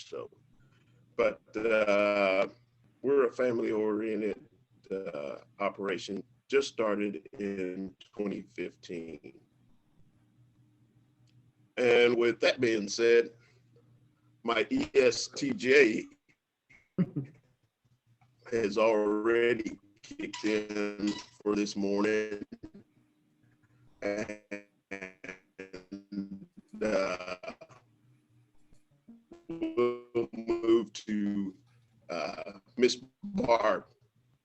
So, but we're a family-oriented operation, just started in 2015. And with that being said, my ESTJ has already kicked in for this morning. And we'll move to Miss Barb.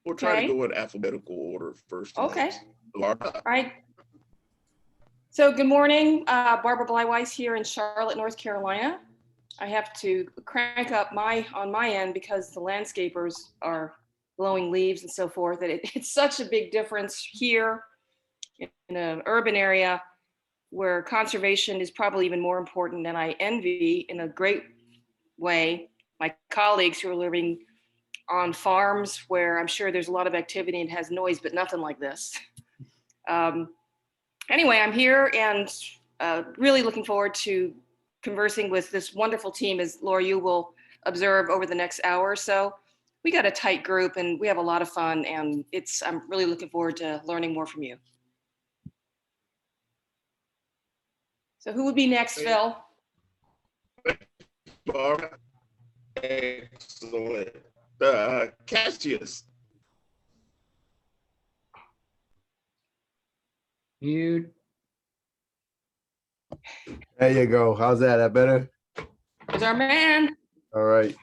We'll try to go in alphabetical order first. Okay. Barb. All right. So good morning, Barbara Bleiweiss here in Charlotte, North Carolina. I have to crank up on my end because the landscapers are blowing leaves and so forth. That it's such a big difference here in an urban area where conservation is probably even more important, than I envy in a great way my colleagues who are living on farms where I'm sure there's a lot of activity and has noise, but nothing like this. Anyway, I'm here and really looking forward to conversing with this wonderful team, as Laura, you will observe over the next hour or so. We got a tight group and we have a lot of fun, and I'm really looking forward to learning more from you. So who would be next, Phil? Barbara. Excellent. Cassius. Mute. There you go. How's that? That better? There's our man. All right.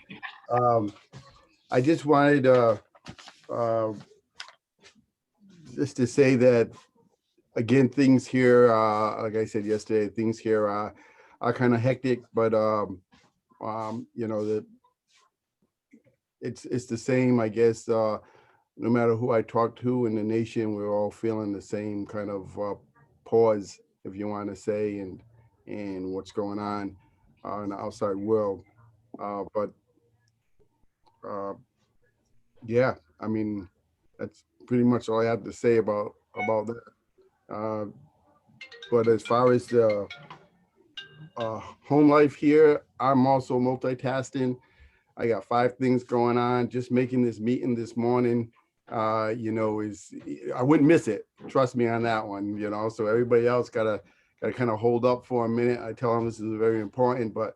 I just wanted just to say that, again, things here, like I said yesterday, things here are kind of hectic, but you know, it's the same, I guess. No matter who I talk to in the nation, we're all feeling the same kind of pause, if you want to say, and what's going on in the outside world. Yeah, I mean, that's pretty much all I have to say about that. But as far as the home life here, I'm also multitasking. I got 5 things going on. Just making this meeting this morning, you know, I wouldn't miss it. Trust me on that one, you know. So everybody else gotta kind of hold up for a minute. I tell them this is very important, but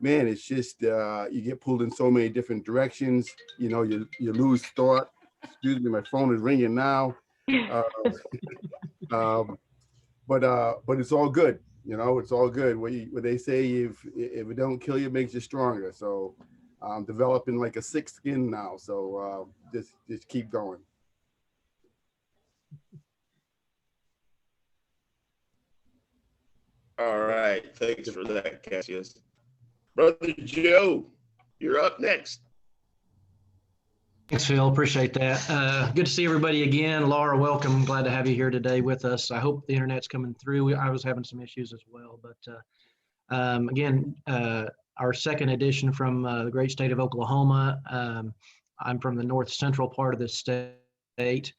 man, it's just you get pulled in so many different directions. You know, you lose thought. Excuse me, my phone is ringing now. But it's all good. You know, it's all good. What they say, if it don't kill you, it makes you stronger. So I'm developing like a 6th skin now. So just keep going. All right. Thanks for that, Cassius. Brother Joe, you're up next. Thanks, Phil. Appreciate that. Good to see everybody again. Laura, welcome. Glad to have you here today with us. I hope the internet's coming through. I was having some issues as well, but again, our second edition from the great state of Oklahoma. I'm from the north central part of the state,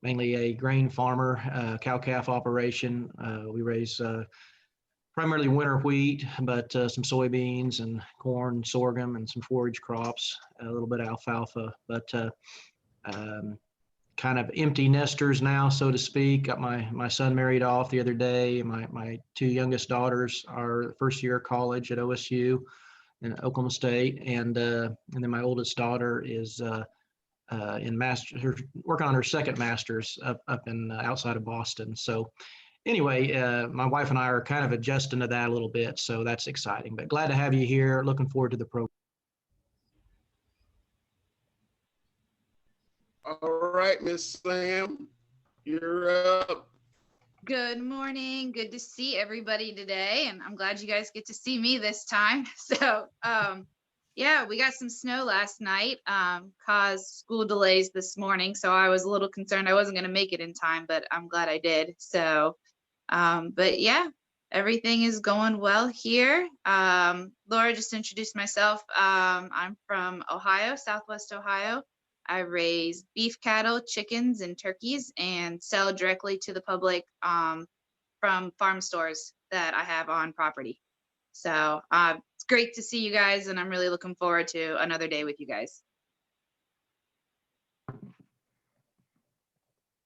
mainly a grain farmer, cow-calf operation. We raise primarily winter wheat, but some soybeans and corn, sorghum, and some forage crops, a little bit of alfalfa, but kind of empty nesters now, so to speak. Got my son married off the other day. My 2 youngest daughters are first year of college at OSU in Oklahoma State, and then my oldest daughter is working on her second master's up in outside of Boston. So anyway, my wife and I are kind of adjusting to that a little bit, so that's exciting. But glad to have you here. Looking forward to the program. All right, Miss Sam, you're up. Good morning. Good to see everybody today, and I'm glad you guys get to see me this time. So, yeah, we got some snow last night, caused school delays this morning. So I was a little concerned I wasn't going to make it in time, but I'm glad I did. So, but yeah, everything is going well here. Laura, just introduced myself. I'm from Ohio, Southwest Ohio. I raise beef cattle, chickens, and turkeys, and sell directly to the public from farm stores that I have on property. So it's great to see you guys, and I'm really looking forward to another day with you guys.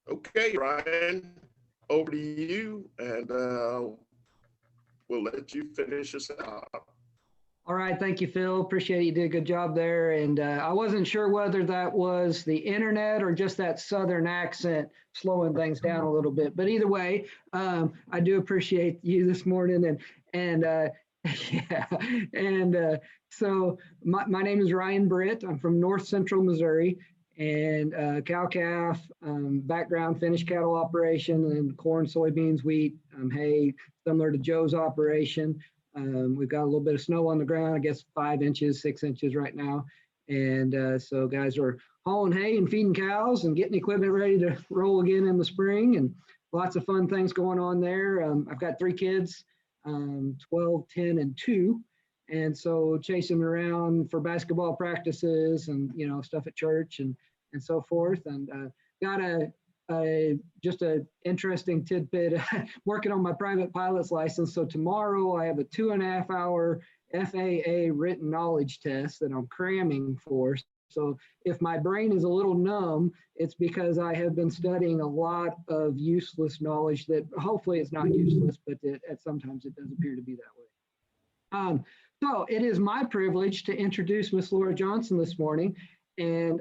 Okay, Ryan, over to you, and we'll let you finish us out. All right, thank you, Phil. Appreciate it. You did a good job there. And I wasn't sure whether that was the internet or just that Southern accent slowing things down a little bit. But either way, I do appreciate you this morning. And yeah, and so my name is Ryan Britt. I'm from North Central Missouri, and cow-calf, background, finished cattle operation, and corn, soybeans, wheat, hay, similar to Joe's operation. We've got a little bit of snow on the ground, I guess 5 inches, 6 inches right now. And so guys are hauling hay and feeding cows and getting equipment ready to roll again in the spring, and lots of fun things going on there. I've got 3 kids, 12, 10, and 2. And so chasing around for basketball practices and, you know, stuff at church and so forth. And got just an interesting tidbit, working on my private pilot's license. So tomorrow I have a 2.5-hour FAA written knowledge test that I'm cramming for. So if my brain is a little numb, it's because I have been studying a lot of useless knowledge that hopefully it's not useless, but sometimes it does appear to be that way. So it is my privilege to introduce Miss Laura Johnson this morning. And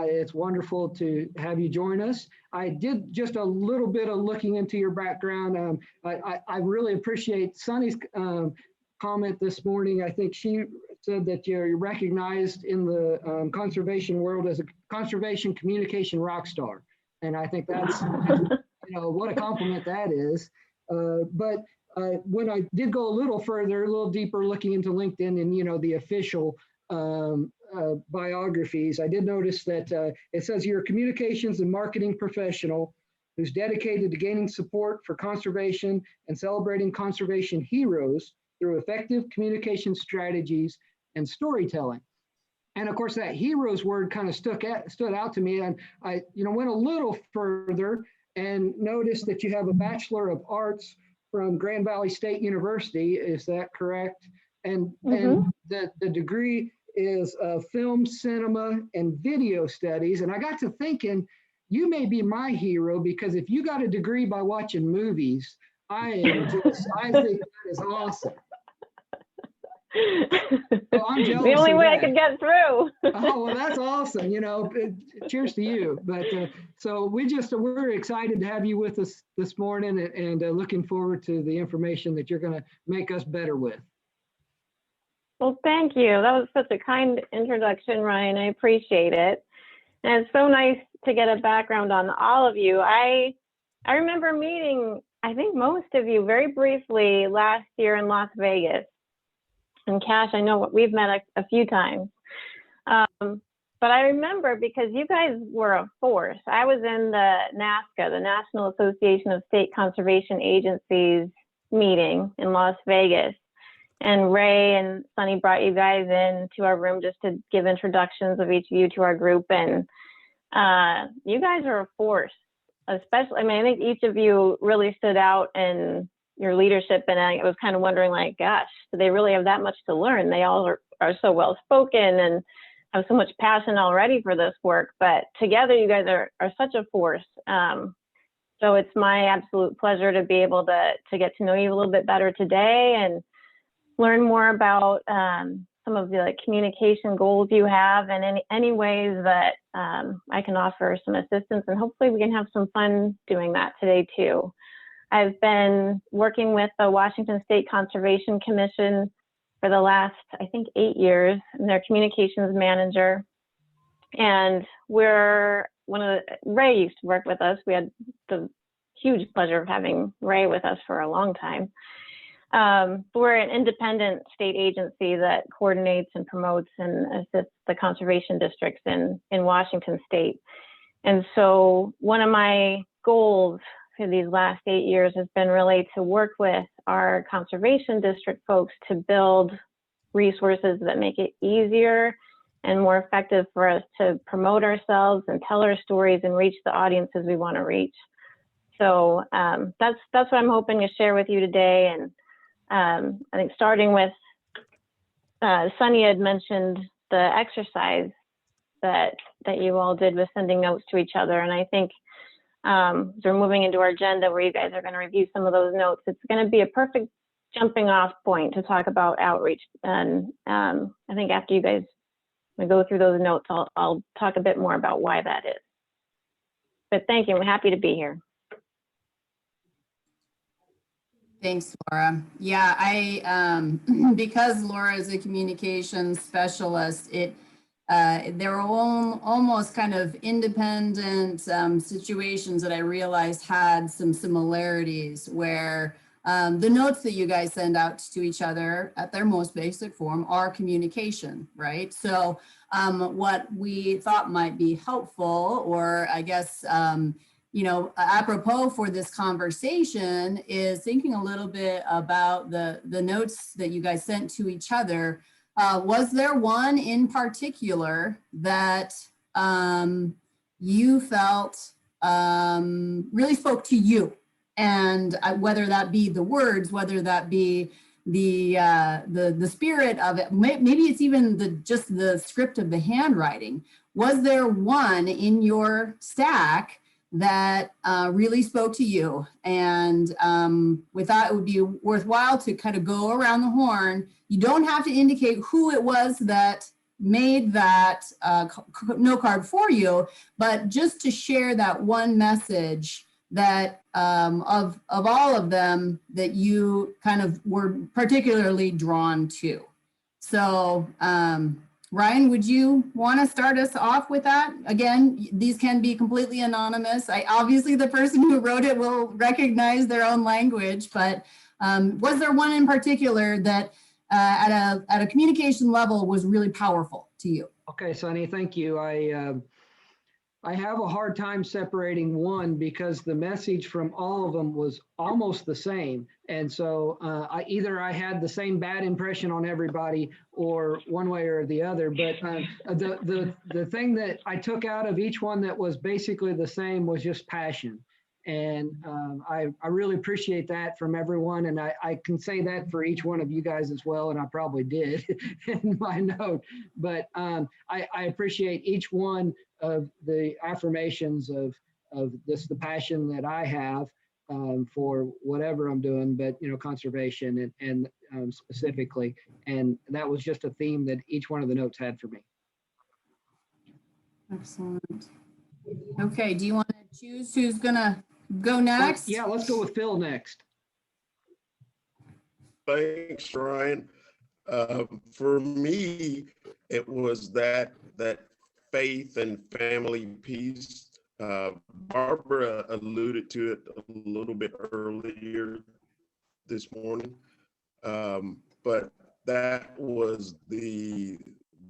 it's wonderful to have you join us. I did just a little bit of looking into your background. I really appreciate Sunny's comment this morning. I think she said that you're recognized in the conservation world as a conservation communication rock star. And I think that's, you know, what a compliment that is. But when I did go a little further, a little deeper looking into LinkedIn and, you know, the official biographies, I did notice that it says you're a communications and marketing professional who's dedicated to gaining support for conservation and celebrating conservation heroes through effective communication strategies and storytelling. And of course, that heroes word kind of stood out to me. And I, you know, went a little further and noticed that you have a Bachelor of Arts from Grand Valley State University. Is that correct? And, and the degree is film, cinema, and video studies. And I got to thinking, you may be my hero, because if you got a degree by watching movies, I think that is awesome. So I'm jealous. The only way that. I could get through. Oh, well, that's awesome. You know, cheers to you. But so we're excited to have you with us this morning, and looking forward to the information that you're going to make us better with. Well, thank you. That was such a kind introduction, Ryan. I appreciate it. And it's so nice to get a background on all of you. I remember meeting, I think, most of you very briefly last year in Las Vegas. And Cash, I know we've met a few times. But I remember because you guys were a force. I was in the NASCA, the National Association of State Conservation Agencies meeting in Las Vegas. And Ray and Sunny brought you guys in to our room just to give introductions of each of you to our group. And you guys are a force, especially, I mean, I think each of you really stood out in your leadership. And I was kind of wondering, like, gosh, do they really have that much to learn? They all are so well spoken and have so much passion already for this work. But together, you guys are such a force. So it's my absolute pleasure to be able to get to know you a little bit better today and learn more about some of the communication goals you have, and any ways that I can offer some assistance, and hopefully we can have some fun doing that today too. I've been working with the Washington State Conservation Commission for the last, I think, 8 years. I'm their communications manager, and Ray used to work with us. We had the huge pleasure of having Ray with us for a long time. We're an independent state agency that coordinates and promotes and assists the conservation districts in Washington state. And so one of my goals for these last 8 years has been really to work with our conservation district folks to build resources that make it easier and more effective for us to promote ourselves and tell our stories and reach the audiences we want to reach. So that's what I'm hoping to share with you today. And I think starting with Sunny had mentioned the exercise that you all did with sending notes to each other. And I think as we're moving into our agenda where you guys are going to review some of those notes, it's going to be a perfect jumping off point to talk about outreach. And I think after you guys go through those notes, I'll talk a bit more about why that is. But thank you. I'm happy to be here. Thanks, Laura. Yeah, I because Laura is a communications specialist, there were almost kind of independent situations that I realized had some similarities where the notes that you guys send out to each other at their most basic form are communication, right? So what we thought might be helpful, or I guess, you know, apropos for this conversation, is thinking a little bit about the notes that you guys sent to each other. Was there one in particular that you felt really spoke to you? And whether that be the words, whether that be the spirit of it, maybe it's even just the script of the handwriting. Was there one in your stack that really spoke to you? And we thought it would be worthwhile to kind of go around the horn. You don't have to indicate who it was that made that note card for you, but just to share that one message that of all of them that you kind of were particularly drawn to. So Ryan, would you want to start us off with that? Again, these can be completely anonymous. Obviously the person who wrote it will recognize their own language, but was there one in particular that at a communication level was really powerful to you? Okay, Sunny, thank you. I have a hard time separating one because the message from all of them was almost the same. And so either I had the same bad impression on everybody or one way or the other. But the thing that I took out of each one that was basically the same was just passion. And I really appreciate that from everyone. And I can say that for each one of you guys as well. And I probably did in my note. But I appreciate each one of the affirmations of the passion that I have for whatever I'm doing, but, you know, conservation and specifically. And that was just a theme that each one of the notes had for me. Excellent. Okay, do you want to choose who's gonna go next? Yeah, let's go with Phil next. Thanks, Ryan. For me, it was that faith and family piece. Barbara alluded to it a little bit earlier this morning, but that was the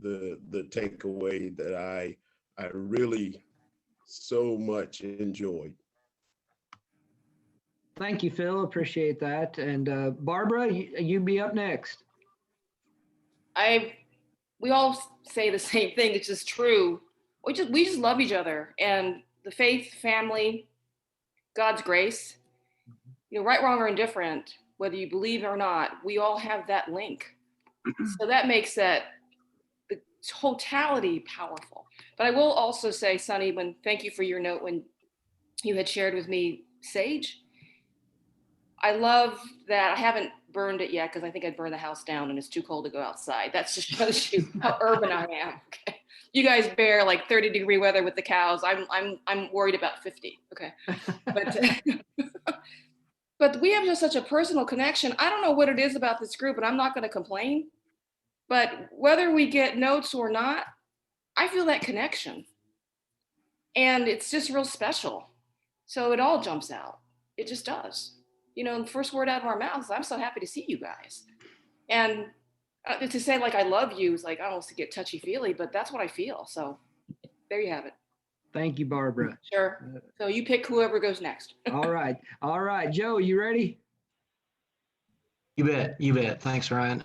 takeaway that I really so much enjoyed. Thank you, Phil. Appreciate that. And Barbara, you be up next. We all say the same thing. It's just true. We just love each other, and the faith, family, God's grace, you know, right, wrong, or indifferent, whether you believe or not, we all have that link. So that makes the totality powerful. But I will also say, Sunny, thank you for your note when you had shared with me sage. I love that. I haven't burned it yet because I think I'd burn the house down and it's too cold to go outside. That's just shows you how urban I am. Okay. You guys bear like 30-degree weather with the cows. I'm worried about 50. Okay. But we have just such a personal connection. I don't know what it is about this group, and I'm not going to complain. But whether we get notes or not, I feel that connection. And it's just real special. So it all jumps out. It just does. You know, the first word out of our mouths, I'm so happy to see you guys. And to say like I love you is like almost to get touchy-feely, but that's what I feel. So there you have it. Thank you, Barbara. Sure. So you pick whoever goes next. All right. All right. Joe, you ready? You bet. You bet. Thanks, Ryan.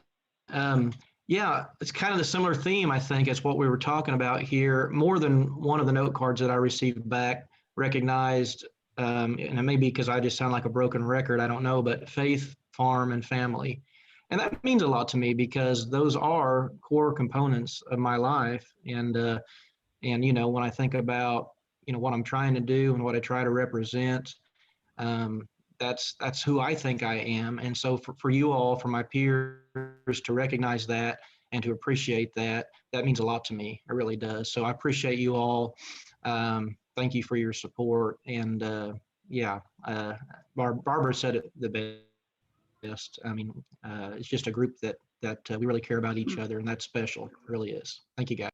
Yeah, it's kind of the similar theme, I think, as what we were talking about here. More than one of the note cards that I received back recognized, and it may be because I just sound like a broken record, I don't know, but faith, farm, and family. And that means a lot to me because those are core components of my life. And you know, when I think about, you know, what I'm trying to do and what I try to represent, that's who I think I am. And so for you all, for my peers to recognize that and to appreciate that, that means a lot to me. It really does. So I appreciate you all. Thank you for your support. And yeah, Barbara said it the best. I mean, it's just a group that we really care about each other, and that's special. It really is. Thank you, guys.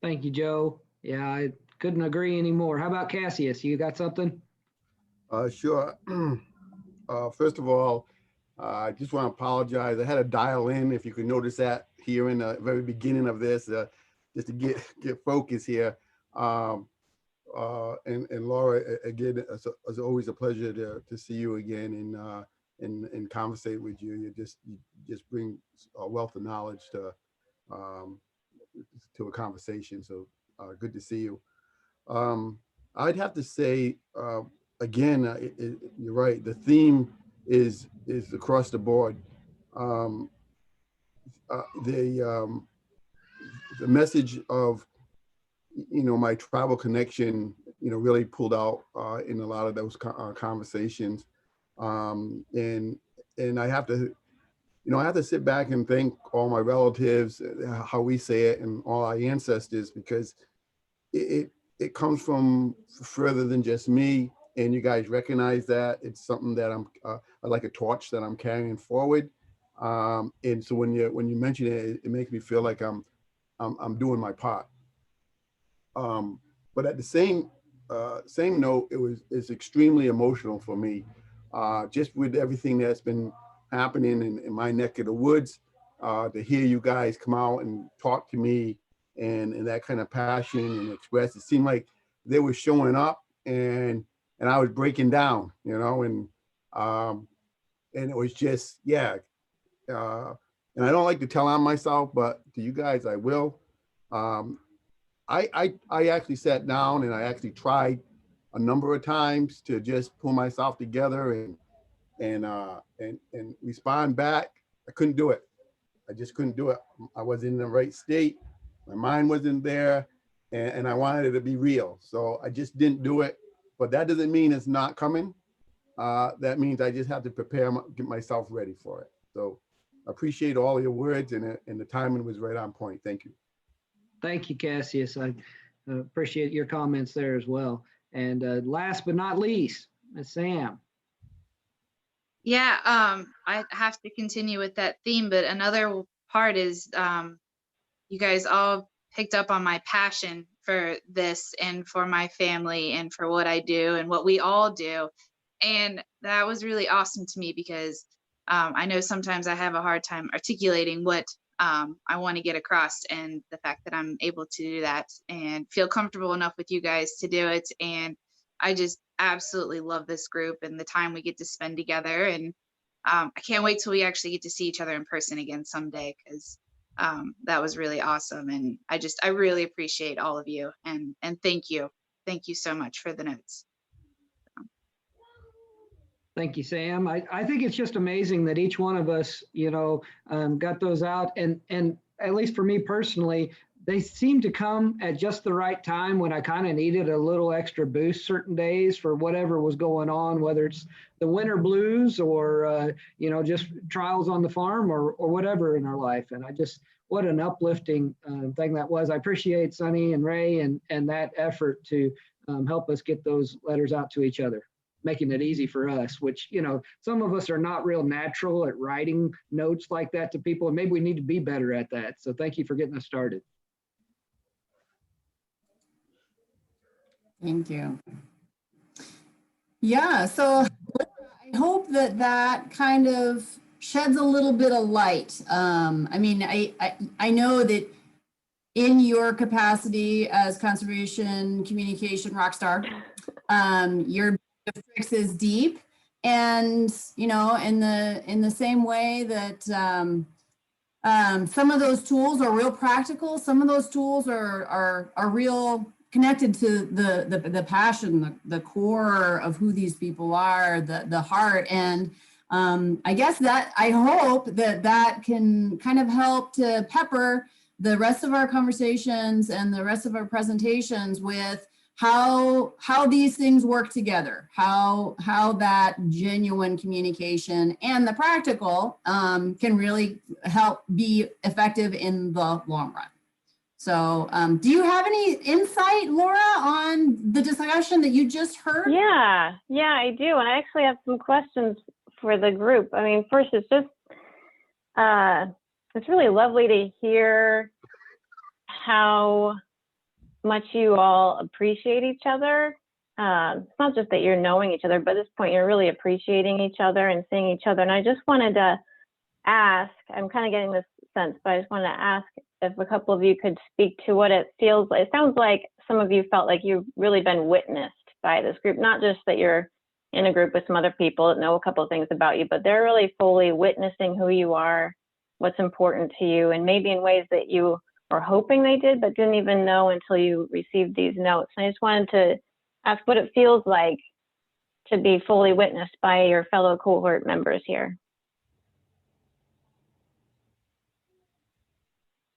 Thank you, Joe. Yeah, I couldn't agree anymore. How about Cassius? You got something? Sure. First of all, I just want to apologize. I had to dial in, if you could notice that here in the very beginning of this, just to get focus here. And Laura, again, it's always a pleasure to see you again and conversate with you. You just bring a wealth of knowledge to a conversation. So good to see you. I'd have to say, again, you're right. The theme is across the board. The message of, you know, my tribal connection, you know, really pulled out in a lot of those conversations. And I have to, you know, I have to sit back and thank all my relatives, how we say it, and all our ancestors, because it comes from further than just me, and you guys recognize that. It's something that I like a torch that I'm carrying forward. And so when you mention it, it makes me feel like I'm doing my part. But at the same note, it's extremely emotional for me, just with everything that's been happening in my neck of the woods, to hear you guys come out and talk to me and that kind of passion and express. It seemed like they were showing up and I was breaking down, you know, and it was just, yeah. And I don't like to tell on myself, but to you guys, I will. I actually sat down and I actually tried a number of times to just pull myself together and respond back. I couldn't do it. I just couldn't do it. I wasn't in the right state. My mind wasn't there, and I wanted it to be real. So I just didn't do it. But that doesn't mean it's not coming. That means I just have to prepare, get myself ready for it. So I appreciate all your words, and the timing was right on point. Thank you. Thank you, Cassius. I appreciate your comments there as well. And last but not least, Ms. Sam. Yeah, I have to continue with that theme, but another part is you guys all picked up on my passion for this and for my family and for what I do and what we all do. And that was really awesome to me because I know sometimes I have a hard time articulating what I want to get across, and the fact that I'm able to do that and feel comfortable enough with you guys to do it. And I just absolutely love this group and the time we get to spend together. And I can't wait till we actually get to see each other in person again someday, because that was really awesome. And I really appreciate all of you, and thank you. Thank you so much for the notes. Thank you, Sam. I think it's just amazing that each one of us, you know, got those out. And at least for me personally, they seem to come at just the right time when I kind of needed a little extra boost certain days for whatever was going on, whether it's the winter blues or, you know, just trials on the farm or whatever in our life. And what an uplifting thing that was. I appreciate Sonny and Ray and that effort to help us get those letters out to each other, making it easy for us, which, you know, some of us are not real natural at writing notes like that to people, and maybe we need to be better at that. So thank you for getting us started. Thank you. Yeah, so I hope that kind of sheds a little bit of light. I mean, I know that in your capacity as conservation communication rock star, your fix is deep, and you know, in the same way that some of those tools are real practical, some of those tools are real connected to the passion, the core of who these people are, the heart. And I guess that I hope that that can kind of help to pepper the rest of our conversations and the rest of our presentations with how these things work together, how that genuine communication and the practical can really help be effective in the long run. So do you have any insight, Laura, on the discussion that you just heard? Yeah, I do. And I actually have some questions for the group. I mean, first, it's just, it's really lovely to hear how much you all appreciate each other. It's not just that you're knowing each other, but at this point, you're really appreciating each other and seeing each other. And I just wanted to ask, I'm kind of getting this sense, but I just wanted to ask if a couple of you could speak to what it feels like. It sounds like some of you felt like you've really been witnessed by this group, not just that you're in a group with some other people that know a couple of things about you, but they're really fully witnessing who you are, what's important to you, and maybe in ways that you were hoping they did, but didn't even know until you received these notes. And I just wanted to ask what it feels like to be fully witnessed by your fellow cohort members here.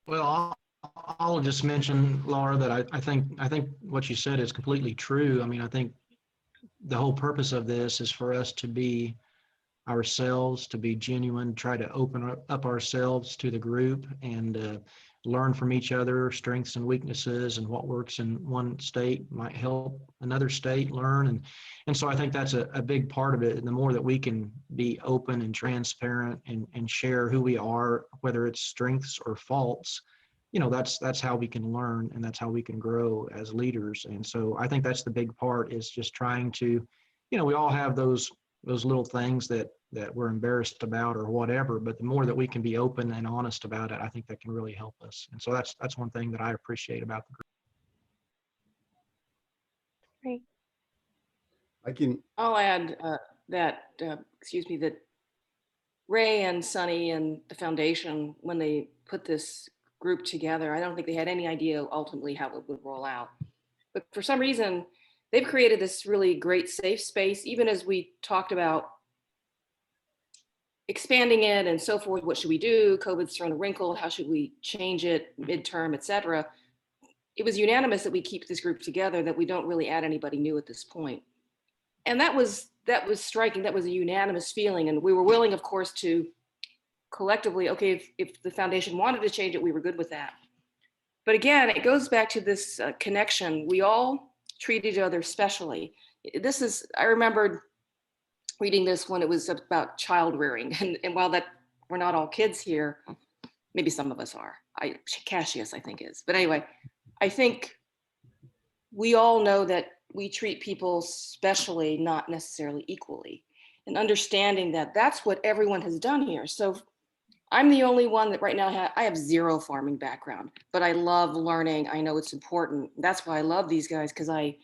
Well, I'll just mention, Laura, that I think what you said is completely true. I mean, I think the whole purpose of this is for us to be ourselves, to be genuine, try to open up ourselves to the group and learn from each other, strengths and weaknesses, and what works in one state might help another state learn. And so I think that's a big part of it. And the more that we can be open and transparent and share who we are, whether it's strengths or faults, you know, that's how we can learn, and that's how we can grow as leaders. And so I think that's the big part, is just trying to, you know, we all have those little things that we're embarrassed about or whatever, but the more that we can be open and honest about it, I think that can really help us. And so that's one thing that I appreciate about the group. Great. I'll add that Ray and Sunny and the foundation, when they put this group together, I don't think they had any idea ultimately how it would roll out. But for some reason, they've created this really great safe space, even as we talked about expanding it and so forth. What should we do? COVID's thrown a wrinkle. How should we change it midterm, et cetera? It was unanimous that we keep this group together, that we don't really add anybody new at this point. And that was striking. That was a unanimous feeling. And we were willing, of course, to collectively, okay, if the foundation wanted to change it, we were good with that. But again, it goes back to this connection. We all treat each other specially. I remembered reading this when it was about child rearing. And while that we're not all kids here, maybe some of us are. Cassius, I think, is. But anyway, I think we all know that we treat people specially, not necessarily equally. And understanding that that's what everyone has done here. So I'm the only one that right now I have zero farming background, but I love learning. I know it's important. That's why I love these guys, because I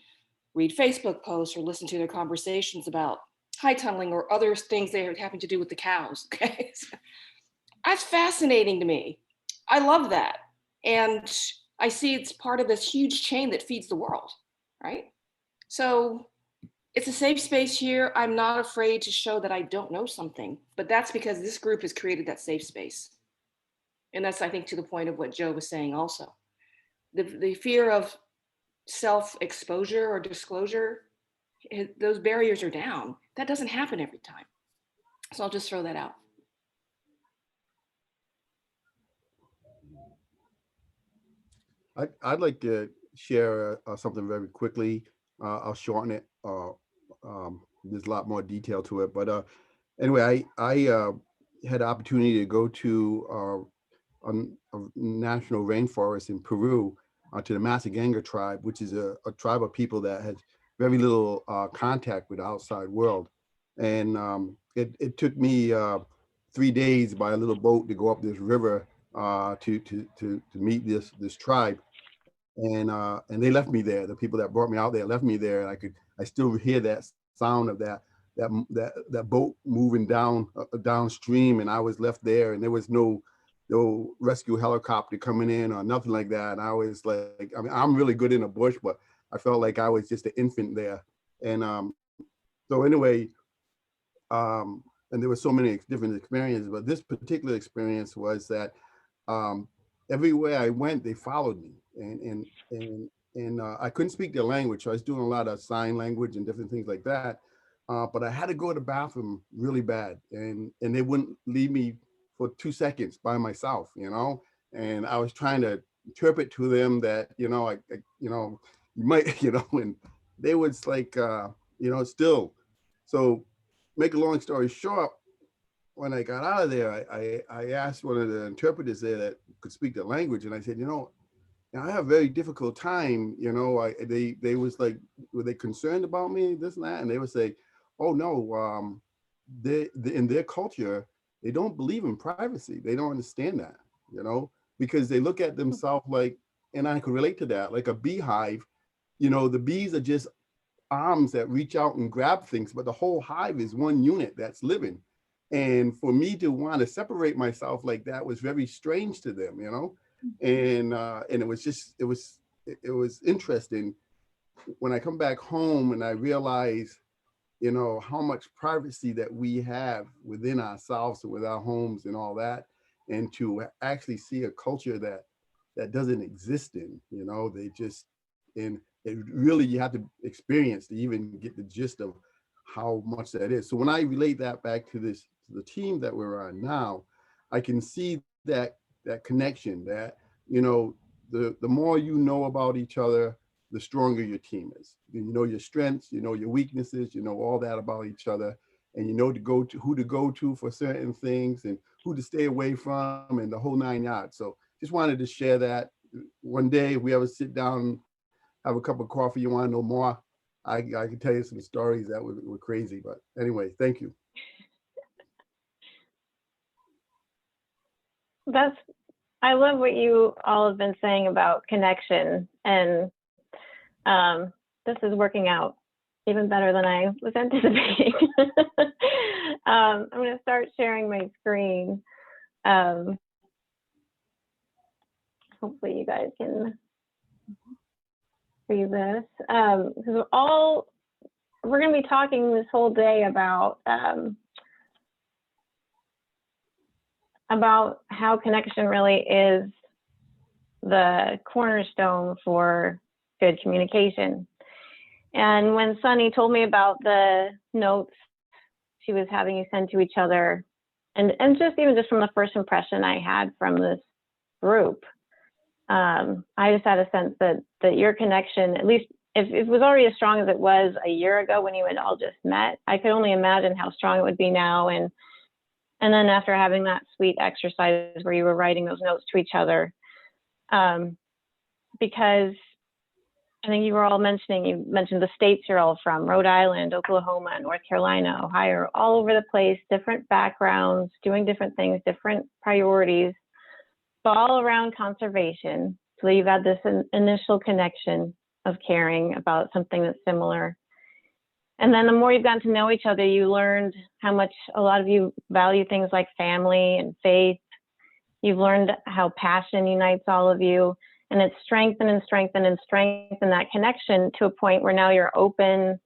read Facebook posts or listen to their conversations about high tunneling or other things they are having to do with the cows. Okay, so that's fascinating to me. I love that, and I see it's part of this huge chain that feeds the world, right? So it's a safe space here. I'm not afraid to show that I don't know something, but that's because this group has created that safe space. And that's, I think, to the point of what Joe was saying also. The fear of self-exposure or disclosure, those barriers are down. That doesn't happen every time. So I'll just throw that out. I'd like to share something very quickly. I'll shorten it. There's a lot more detail to it, but anyway, I had the opportunity to go to a national rainforest in Peru, to the Masaganga tribe, which is a tribe of people that has very little contact with the outside world. And it took me 3 days by a little boat to go up this river to meet this tribe. And they left me there. The people that brought me out there left me there, and I still hear that sound of that boat moving downstream, and I was left there, and there was no rescue helicopter coming in or nothing like that. And I was like, I mean, I'm really good in the bush, but I felt like I was just an infant there. And so anyway, and there were so many different experiences, but this particular experience was that everywhere I went, they followed me, and I couldn't speak their language, so I was doing a lot of sign language and different things like that. But I had to go to the bathroom really bad, and they wouldn't leave me for 2 seconds by myself, you know. And I was trying to interpret to them that, you know, you might, you know, and they was like, you know, still. So, make a long story short, when I got out of there, I asked one of the interpreters there that could speak the language, and I said, you know, I have a very difficult time, you know. They was like, were they concerned about me, this and that? And they would say, oh no, they in their culture, they don't believe in privacy. They don't understand that, you know, because they look at themselves like, and I could relate to that, like a beehive. You know, the bees are just arms that reach out and grab things, but the whole hive is one unit that's living. And for me to want to separate myself like that was very strange to them, you know. And it was just, it was interesting when I come back home and I realize, you know, how much privacy that we have within ourselves and with our homes and all that, and to actually see a culture that doesn't exist in, you know, they just, and it really, you have to experience to even get the gist of how much that is. So when I relate that back to this, to the team that we're on now, I can see that connection, that, you know, the more you know about each other, the stronger your team is. You know your strengths, you know your weaknesses, you know all that about each other, and you know who to go to for certain things and who to stay away from, and the whole 9 yards. So just wanted to share that. One day, if we ever sit down, have a cup of coffee, you want to know more, I can tell you some stories that were crazy. But anyway, thank you. I love what you all have been saying about connection, and this is working out even better than I was anticipating. I'm going to start sharing my screen. Hopefully you guys can see this. Because we're going to be talking this whole day about how connection really is the cornerstone for good communication. And when Sunny told me about the notes she was having you send to each other, and just from the first impression I had from this group, I just had a sense that your connection, at least if it was already as strong as it was a year ago when you had all just met, I could only imagine how strong it would be now. And then after having that sweet exercise where you were writing those notes to each other, because I think you mentioned the states you're all from: Rhode Island, Oklahoma, North Carolina, Ohio, all over the place, different backgrounds, doing different things, different priorities, but all around conservation. So you've had this initial connection of caring about something that's similar. And then the more you've gotten to know each other, you learned how much a lot of you value things like family and faith. You've learned how passion unites all of you, and it's strengthened that connection to a point where now you're open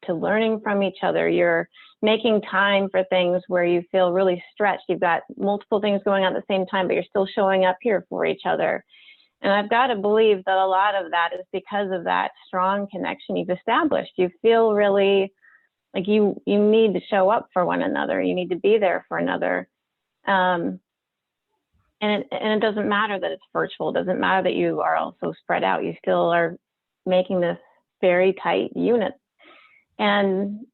to learning from each other. You're making time for things where you feel really stretched. You've got multiple things going on at the same time, but you're still showing up here for each other. And I've got to believe that a lot of that is because of that strong connection you've established. You feel really like you need to show up for one another. You need to be there for another. And it doesn't matter that it's virtual. It doesn't matter that you are also spread out. You still are making this very tight unit. And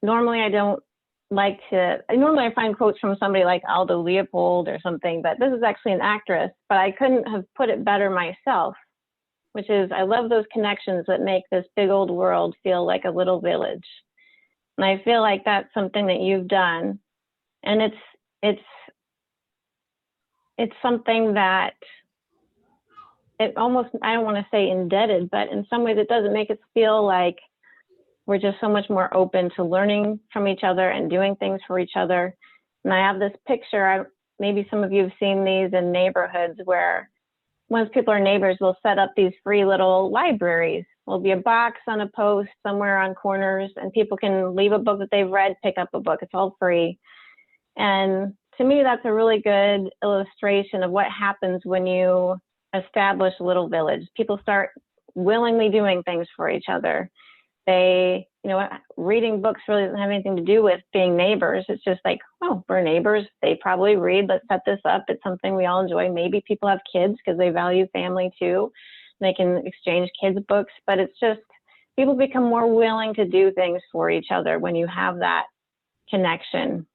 normally I find quotes from somebody like Aldo Leopold or something, but this is actually an actress, but I couldn't have put it better myself, which is, I love those connections that make this big old world feel like a little village. And I feel like that's something that you've done. And it's something that it almost, I don't want to say indebted, but in some ways it doesn't make it feel like we're just so much more open to learning from each other and doing things for each other. And I have this picture, maybe some of you have seen these in neighborhoods where once people are neighbors, we'll set up these free little libraries. There'll be a box on a post somewhere on corners, and people can leave a book that they've read, pick up a book. It's all free. And to me, that's a really good illustration of what happens when you establish a little village. People start willingly doing things for each other. They, you know, reading books really doesn't have anything to do with being neighbors. It's just like, oh, we're neighbors. They probably read. Let's set this up. It's something we all enjoy. Maybe people have kids because they value family too. They can exchange kids' books, but it's just people become more willing to do things for each other when you have that connection.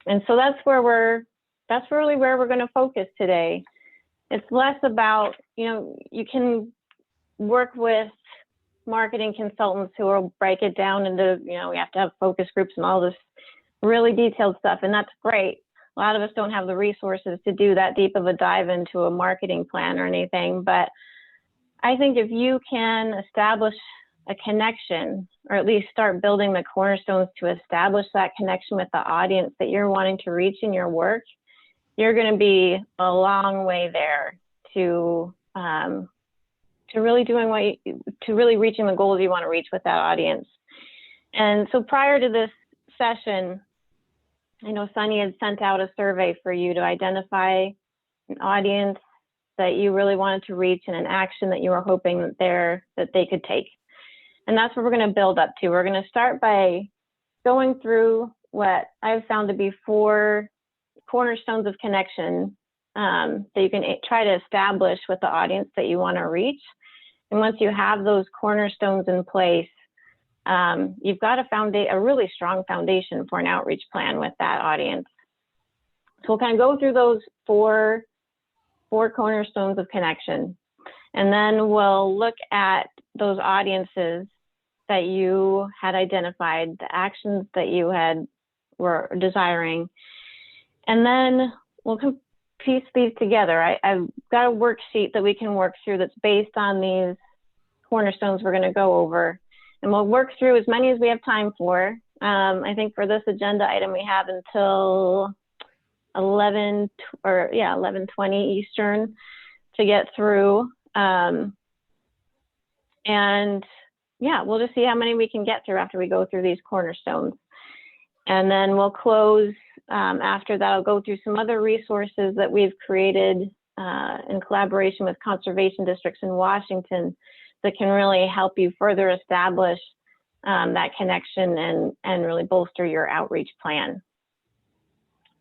And so that's really where we're going to focus today. It's less about, you know, you can work with marketing consultants who will break it down into, you know, we have to have focus groups and all this really detailed stuff, and that's great. A lot of us don't have the resources to do that deep of a dive into a marketing plan or anything, but I think if you can establish a connection, or at least start building the cornerstones to establish that connection with the audience that you're wanting to reach in your work, you're going to be a long way there to really doing to really reaching the goals you want to reach with that audience. And so prior to this session, I know Sunny had sent out a survey for you to identify an audience that you really wanted to reach and an action that you were hoping that they could take. And that's what we're going to build up to. We're going to start by going through what I've found to be 4 cornerstones of connection that you can try to establish with the audience that you want to reach. And once you have those cornerstones in place, you've got a really strong foundation for an outreach plan with that audience. So we'll kind of go through those four cornerstones of connection. And then we'll look at those audiences that you had identified, the actions that you were desiring. And then we'll piece these together. I've got a worksheet that we can work through that's based on these cornerstones we're going to go over. And we'll work through as many as we have time for. I think for this agenda item, we have until 11:20 Eastern to get through. And yeah, we'll just see how many we can get through after we go through these cornerstones. And then we'll close after that. I'll go through some other resources that we've created in collaboration with conservation districts in Washington that can really help you further establish that connection and really bolster your outreach plan.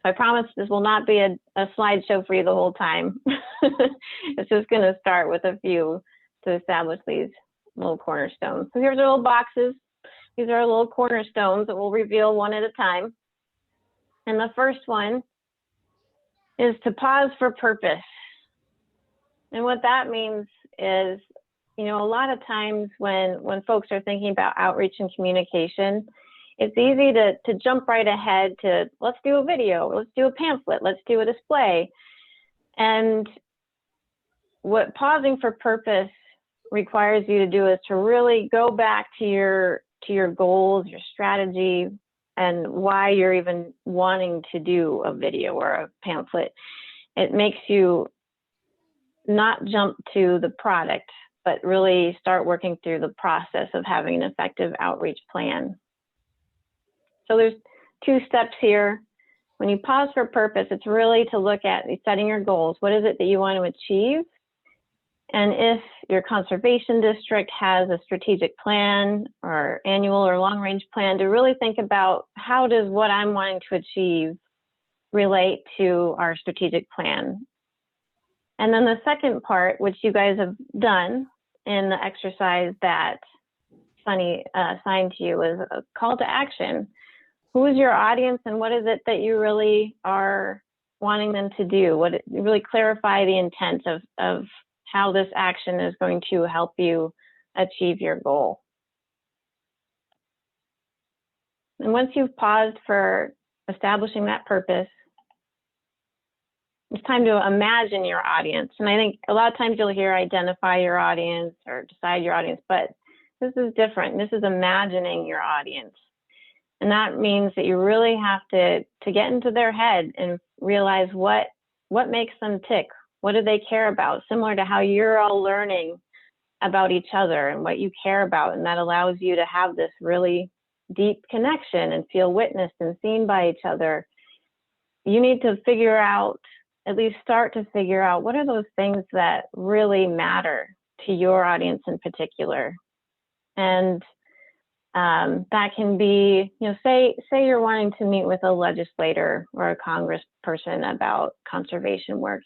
So I promise this will not be a slideshow for you the whole time. It's just going to start with a few to establish these little cornerstones. So here's our little boxes. These are our little cornerstones that we'll reveal one at a time. And the first one is to pause for purpose. And what that means is, you know, a lot of times when folks are thinking about outreach and communication, it's easy to jump right ahead to, let's do a video, let's do a pamphlet, let's do a display. And what pausing for purpose requires you to do is to really go back to your goals, your strategy, and why you're even wanting to do a video or a pamphlet. It makes you not jump to the product, but really start working through the process of having an effective outreach plan. So there's 2 steps here. When you pause for purpose, it's really to look at setting your goals. What is it that you want to achieve? And if your conservation district has a strategic plan or annual or long-range plan, to really think about how does what I'm wanting to achieve relate to our strategic plan. And then the second part, which you guys have done in the exercise that Sunny assigned to you, is a call to action. Who is your audience and what is it that you really are wanting them to do? Really clarify the intent of how this action is going to help you achieve your goal. And once you've paused for establishing that purpose, it's time to imagine your audience. And I think a lot of times you'll hear identify your audience or decide your audience, but this is different. This is imagining your audience. And that means that you really have to get into their head and realize what makes them tick. What do they care about? Similar to how you're all learning about each other and what you care about. And that allows you to have this really deep connection and feel witnessed and seen by each other. You need to figure out, at least start to figure out, what are those things that really matter to your audience in particular. And that can be, you know, say you're wanting to meet with a legislator or a congressperson about conservation work.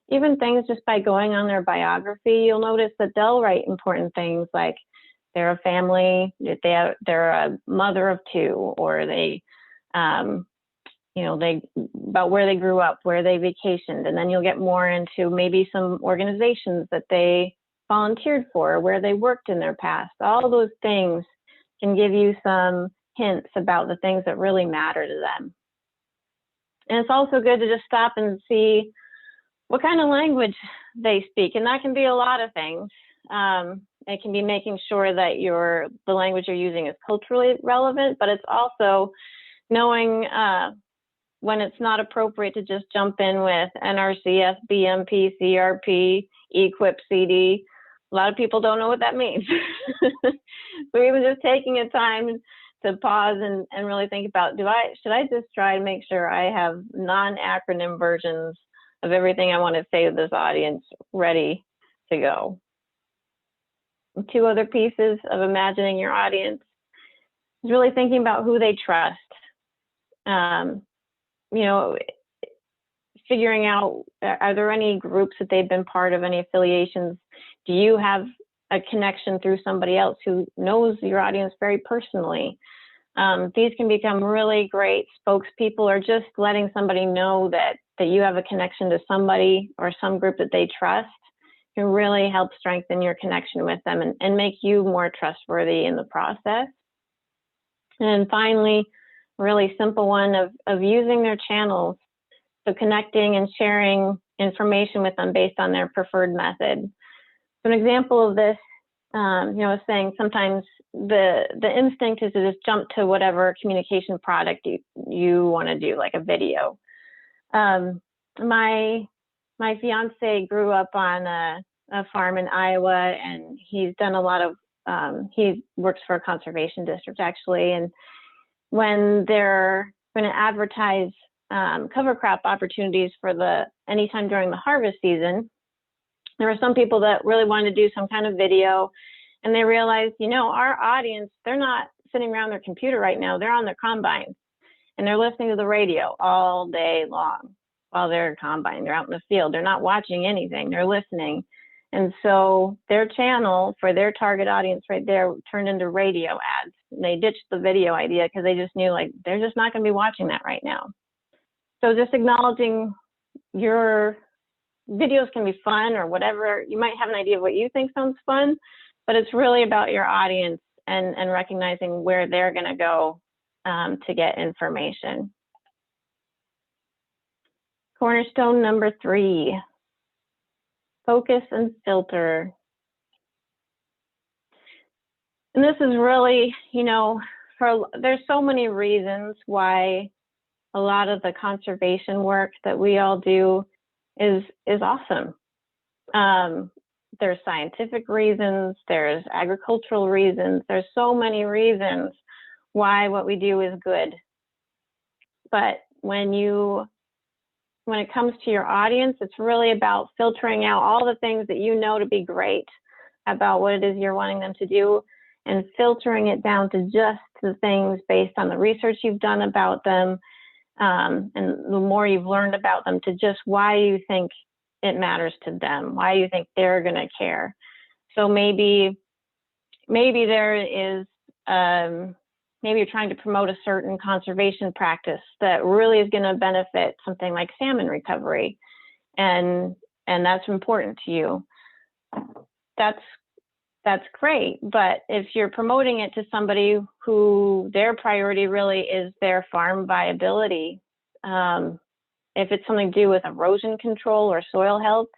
Even things just by going on their biography, you'll notice that they'll write important things like they're a family, they're a mother of two, or they, you know, about where they grew up, where they vacationed, and then you'll get more into maybe some organizations that they volunteered for, where they worked in their past. All those things can give you some hints about the things that really matter to them. And it's also good to just stop and see what kind of language they speak. And that can be a lot of things. It can be making sure that the language you're using is culturally relevant, but it's also knowing when it's not appropriate to just jump in with NRC, SBMP, CRP, EQIP, CD. A lot of people don't know what that means. So even just taking a time to pause and really think about, should I just try to make sure I have non-acronym versions of everything I want to say to this audience ready to go. Two other pieces of imagining your audience is really thinking about who they trust. You know, figuring out, are there any groups that they've been part of, any affiliations? Do you have a connection through somebody else who knows your audience very personally? These can become really great spokespeople, or just letting somebody know that you have a connection to somebody or some group that they trust can really help strengthen your connection with them and make you more trustworthy in the process. And finally, a really simple one of using their channels. So connecting and sharing information with them based on their preferred method. So an example of this, you know, I was saying sometimes the instinct is to just jump to whatever communication product you want to do, like a video. My fiance grew up on a farm in Iowa, and he's done a lot of, he works for a conservation district actually. And when they're going to advertise cover crop opportunities for anytime during the harvest season, there were some people that really wanted to do some kind of video, and they realized, you know, our audience, they're not sitting around their computer right now, they're on their combines, and they're listening to the radio all day long while they're combine. They're out in the field, they're not watching anything, they're listening. And so their channel for their target audience right there turned into radio ads. And they ditched the video idea because they just knew, like, they're just not going to be watching that right now. So just acknowledging your videos can be fun or whatever. You might have an idea of what you think sounds fun, but it's really about your audience and recognizing where they're going to go to get information. Cornerstone number 3, focus and filter. And this is really, you know, there's so many reasons why a lot of the conservation work that we all do is awesome. There's scientific reasons, there's agricultural reasons, there's so many reasons why what we do is good. But when it comes to your audience, it's really about filtering out all the things that you know to be great about what it is you're wanting them to do, and filtering it down to just the things based on the research you've done about them, and the more you've learned about them, to just why you think it matters to them, why you think they're going to care. So maybe there is, maybe you're trying to promote a certain conservation practice that really is going to benefit something like salmon recovery, and that's important to you. That's great, but if you're promoting it to somebody who their priority really is their farm viability, if it's something to do with erosion control or soil health,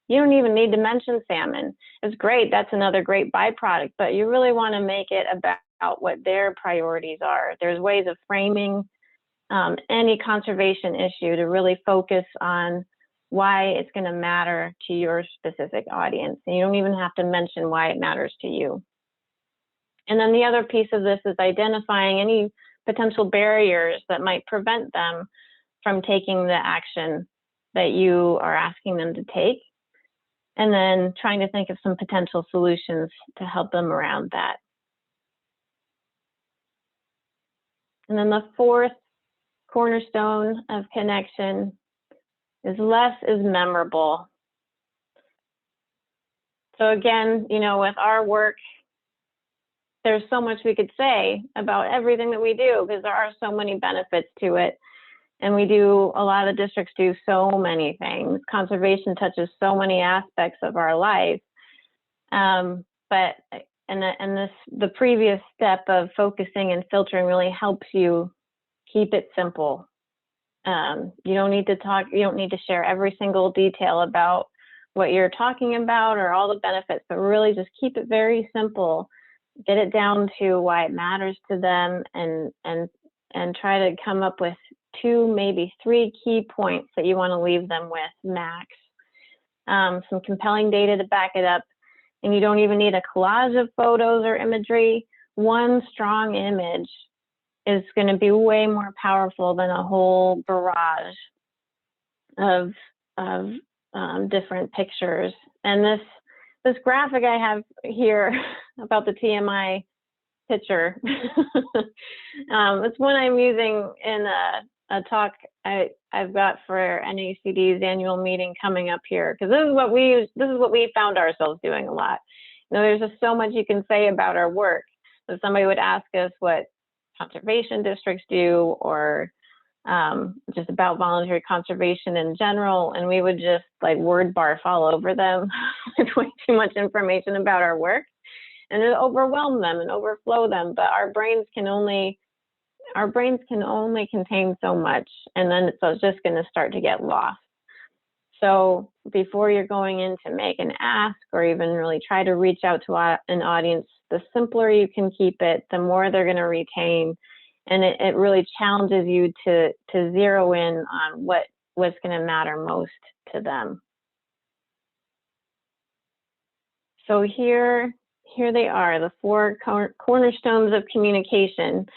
you don't even need to mention salmon. It's great, that's another great byproduct, but you really want to make it about what their priorities are. There's ways of framing any conservation issue to really focus on why it's going to matter to your specific audience. And you don't even have to mention why it matters to you. And then the other piece of this is identifying any potential barriers that might prevent them from taking the action that you are asking them to take. And then trying to think of some potential solutions to help them around that. And then the fourth cornerstone of connection is less is memorable. So again, you know, with our work, there's so much we could say about everything that we do because there are so many benefits to it. And we do, a lot of districts do so many things. Conservation touches so many aspects of our life. But the previous step of focusing and filtering really helps you keep it simple. You don't need to share every single detail about what you're talking about or all the benefits, but really just keep it very simple. Get it down to why it matters to them, and try to come up with 2, maybe 3 key points that you want to leave them with max. Some compelling data to back it up, and you don't even need a collage of photos or imagery. One strong image is going to be way more powerful than a whole barrage of different pictures. And this graphic I have here about the TMI picture, it's one I'm using in a talk I've got for NACD's annual meeting coming up here, because this is what we found ourselves doing a lot. You know, there's just so much you can say about our work. So somebody would ask us what conservation districts do, or just about voluntary conservation in general, and we would just like word barf all over them with way too much information about our work, and it overwhelm them and overflow them. But our brains can only contain so much, and then it's just going to start to get lost. So before you're going in to make an ask or even really try to reach out to an audience, the simpler you can keep it, the more they're going to retain. And it really challenges you to zero in on what's going to matter most to them. So here they are, the 4 cornerstones of communication.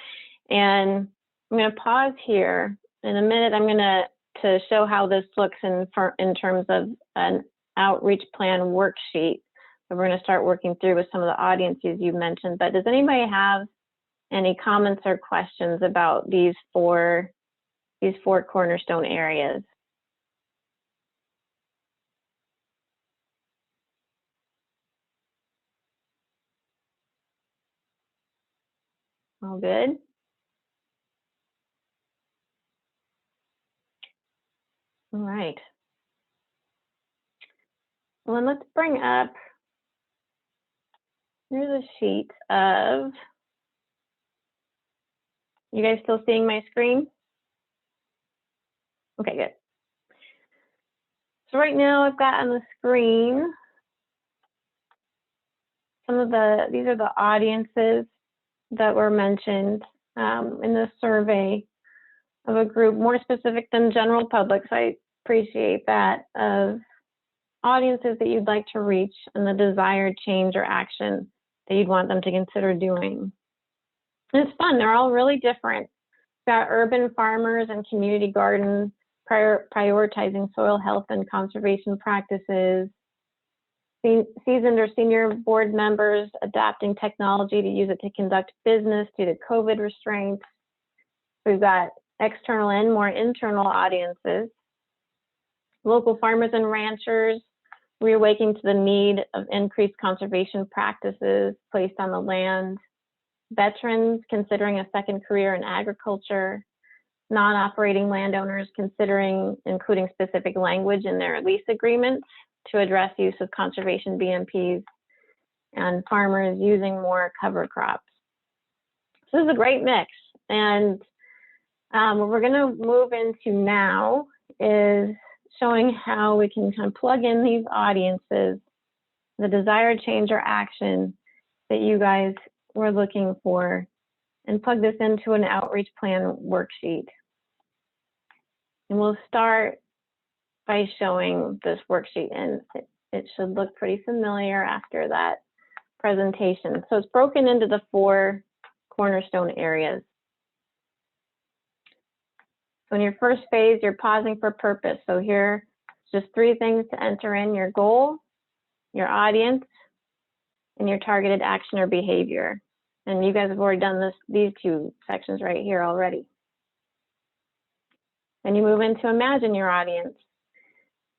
And I'm going to pause here. In a minute, I'm going to show how this looks in terms of an outreach plan worksheet that we're going to start working through with some of the audiences you mentioned. But does anybody have any comments or questions about these four cornerstone areas? All good? All right. Well, then let's bring up, here's a sheet of, you guys still seeing my screen? Okay, good. So right now I've got on the screen these are the audiences that were mentioned in this survey of a group more specific than general public. So I appreciate that, of audiences that you'd like to reach and the desired change or action that you'd want them to consider doing. And it's fun, they're all really different. We've got urban farmers and community gardens prioritizing soil health and conservation practices, seasoned or senior board members adapting technology to use it to conduct business due to COVID restraints. We've got external and more internal audiences, local farmers and ranchers reawakening to the need of increased conservation practices placed on the land, veterans considering a second career in agriculture, non-operating landowners considering including specific language in their lease agreements to address use of conservation BMPs, and farmers using more cover crops. So this is a great mix. And what we're going to move into now is showing how we can kind of plug in these audiences, the desired change or action that you guys were looking for, and plug this into an outreach plan worksheet. And we'll start by showing this worksheet, and it should look pretty familiar after that presentation. So it's broken into the 4 cornerstone areas. So in your first phase, you're pausing for purpose. So here, just 3 things to enter in: your goal, your audience, and your targeted action or behavior. And you guys have already done these 2 sections right here already. Then you move into imagine your audience.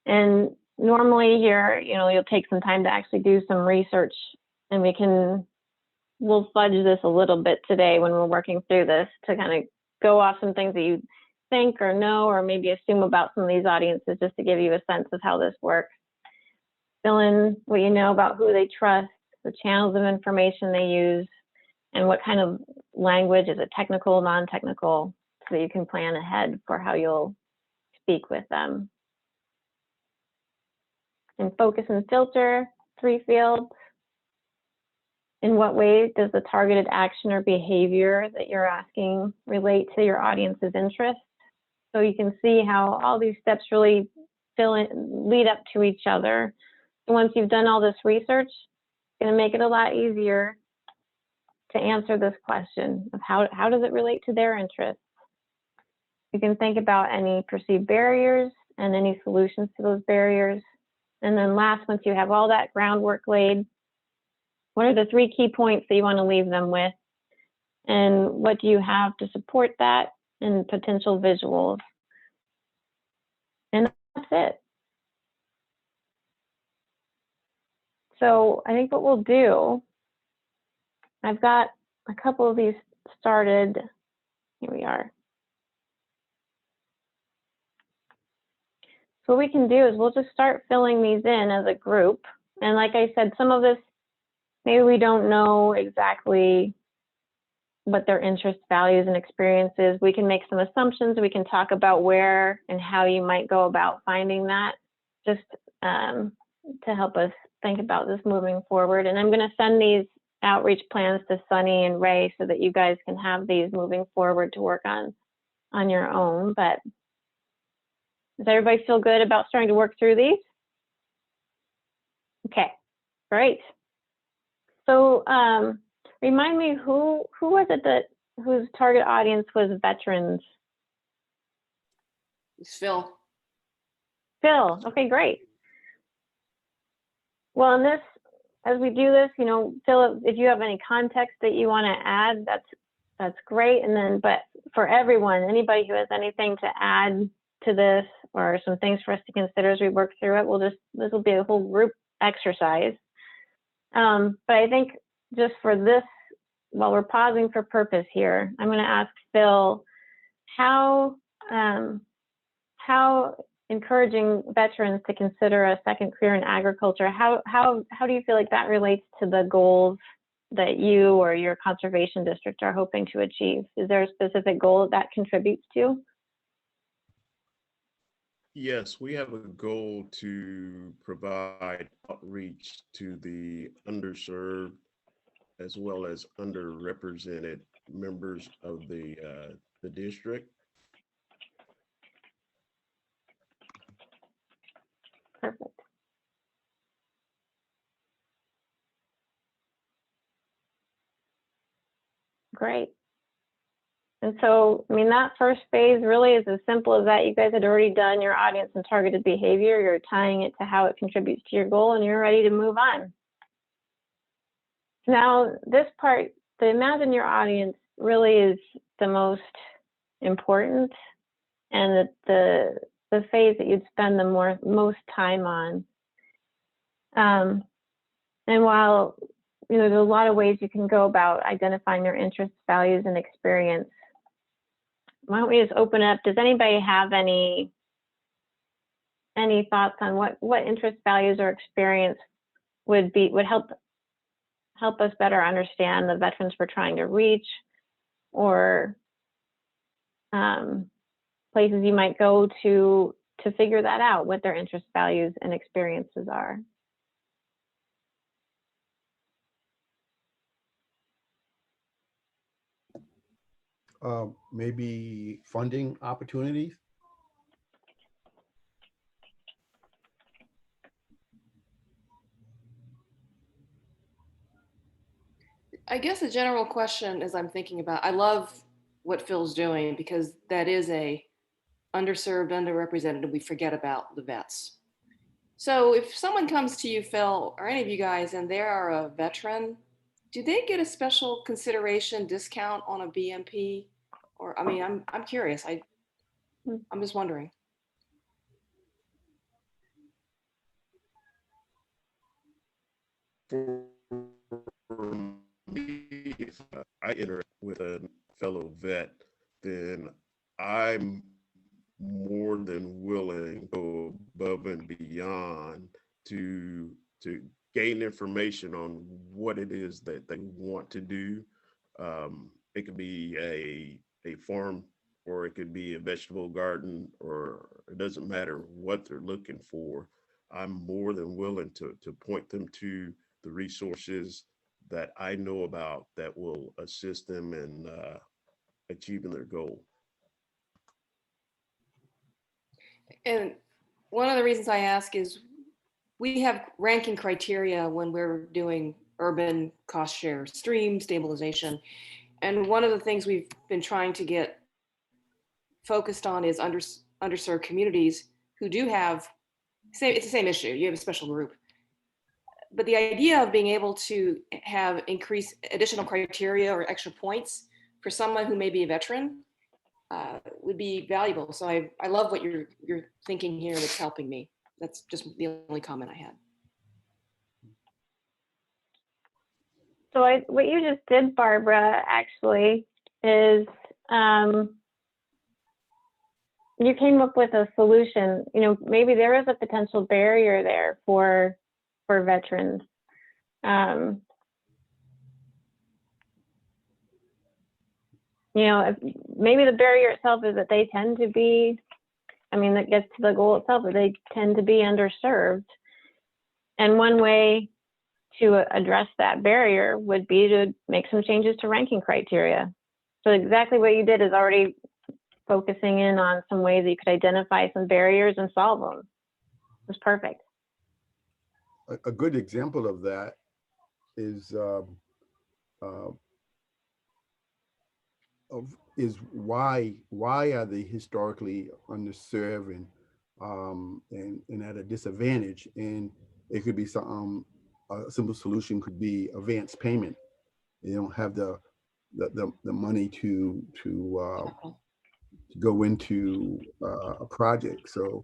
And normally here, you'll take some time to actually do some research, and we'll fudge this a little bit today when we're working through this to kind of go off some things that you think or know, or maybe assume about some of these audiences, just to give you a sense of how this works. Fill in what you know about who they trust, the channels of information they use, and what kind of language, is it technical, non-technical, so you can plan ahead for how you'll speak with them. And focus and filter, 3 fields. In what way does the targeted action or behavior that you're asking relate to your audience's interest? So you can see how all these steps really lead up to each other. And once you've done all this research, it's going to make it a lot easier to answer this question of how does it relate to their interests. You can think about any perceived barriers and any solutions to those barriers. And then last, once you have all that groundwork laid, what are the 3 key points that you want to leave them with? And what do you have to support that, and potential visuals? And that's it. So I think what we'll do, I've got a couple of these started. Here we are. So what we can do is we'll just start filling these in as a group. And like I said, some of this, maybe we don't know exactly what their interests, values, and experiences. We can make some assumptions. We can talk about where and how you might go about finding that, just to help us think about this moving forward. And I'm going to send these outreach plans to Sunny and Ray so that you guys can have these moving forward to work on your own. But does everybody feel good about starting to work through these? Okay, great. So remind me, who was it whose target audience was veterans? It's Phil. Phil, okay, great. Well, in this, as we do this, Phil, if you have any context that you want to add, that's great. And then, but for everyone, anybody who has anything to add to this or some things for us to consider as we work through it, this will be a whole group exercise. But I think just for this, while we're pausing for purpose here, I'm going to ask Phil how encouraging veterans to consider a second career in agriculture, how do you feel like that relates to the goals that you or your conservation district are hoping to achieve? Is there a specific goal that contributes to? Yes, we have a goal to provide outreach to the underserved as well as underrepresented members of the district. Perfect. Great. And so, I mean, that first phase really is as simple as that. You guys had already done your audience and targeted behavior. You're tying it to how it contributes to your goal, and you're ready to move on. Now, this part, the imagine your audience, really is the most important, and the phase that you'd spend the most time on. And while there's a lot of ways you can go about identifying their interests, values, and experience, why don't we just open up? Does anybody have any thoughts on what interests, values, or experience would help us better understand the veterans we're trying to reach, or places you might go to figure that out, what their interests, values, and experiences are? Maybe funding opportunities. I guess a general question as I'm thinking about, I love what Phil's doing because that is a underserved, underrepresented, we forget about the vets. So if someone comes to you, Phil, or any of you guys, and they are a veteran, do they get a special consideration discount on a BMP? Or, I mean, I'm curious. I'm just wondering. For me, if I interact with a fellow vet, then I'm more than willing to go above and beyond to gain information on what it is that they want to do. It could be a farm, or it could be a vegetable garden, or it doesn't matter what they're looking for. I'm more than willing to point them to the resources that I know about that will assist them in achieving their goal. And one of the reasons I ask is we have ranking criteria when we're doing urban cost share stream stabilization. And one of the things we've been trying to get focused on is underserved communities who do have, it's the same issue, you have a special group. But the idea of being able to have increased additional criteria or extra points for someone who may be a veteran would be valuable. So I love what you're thinking here. That's helping me. That's just the only comment I had. So what you just did, Barbara, actually is you came up with a solution. You know, maybe there is a potential barrier there for veterans. You know, maybe the barrier itself is that they tend to be, I mean, that gets to the goal itself, that they tend to be underserved. And one way to address that barrier would be to make some changes to ranking criteria. So exactly what you did is already focusing in on some ways that you could identify some barriers and solve them. It was perfect. A good example of that is why are they historically underserved and at a disadvantage? And it could be some a simple solution could be advance payment. They don't have the money to go into a project. So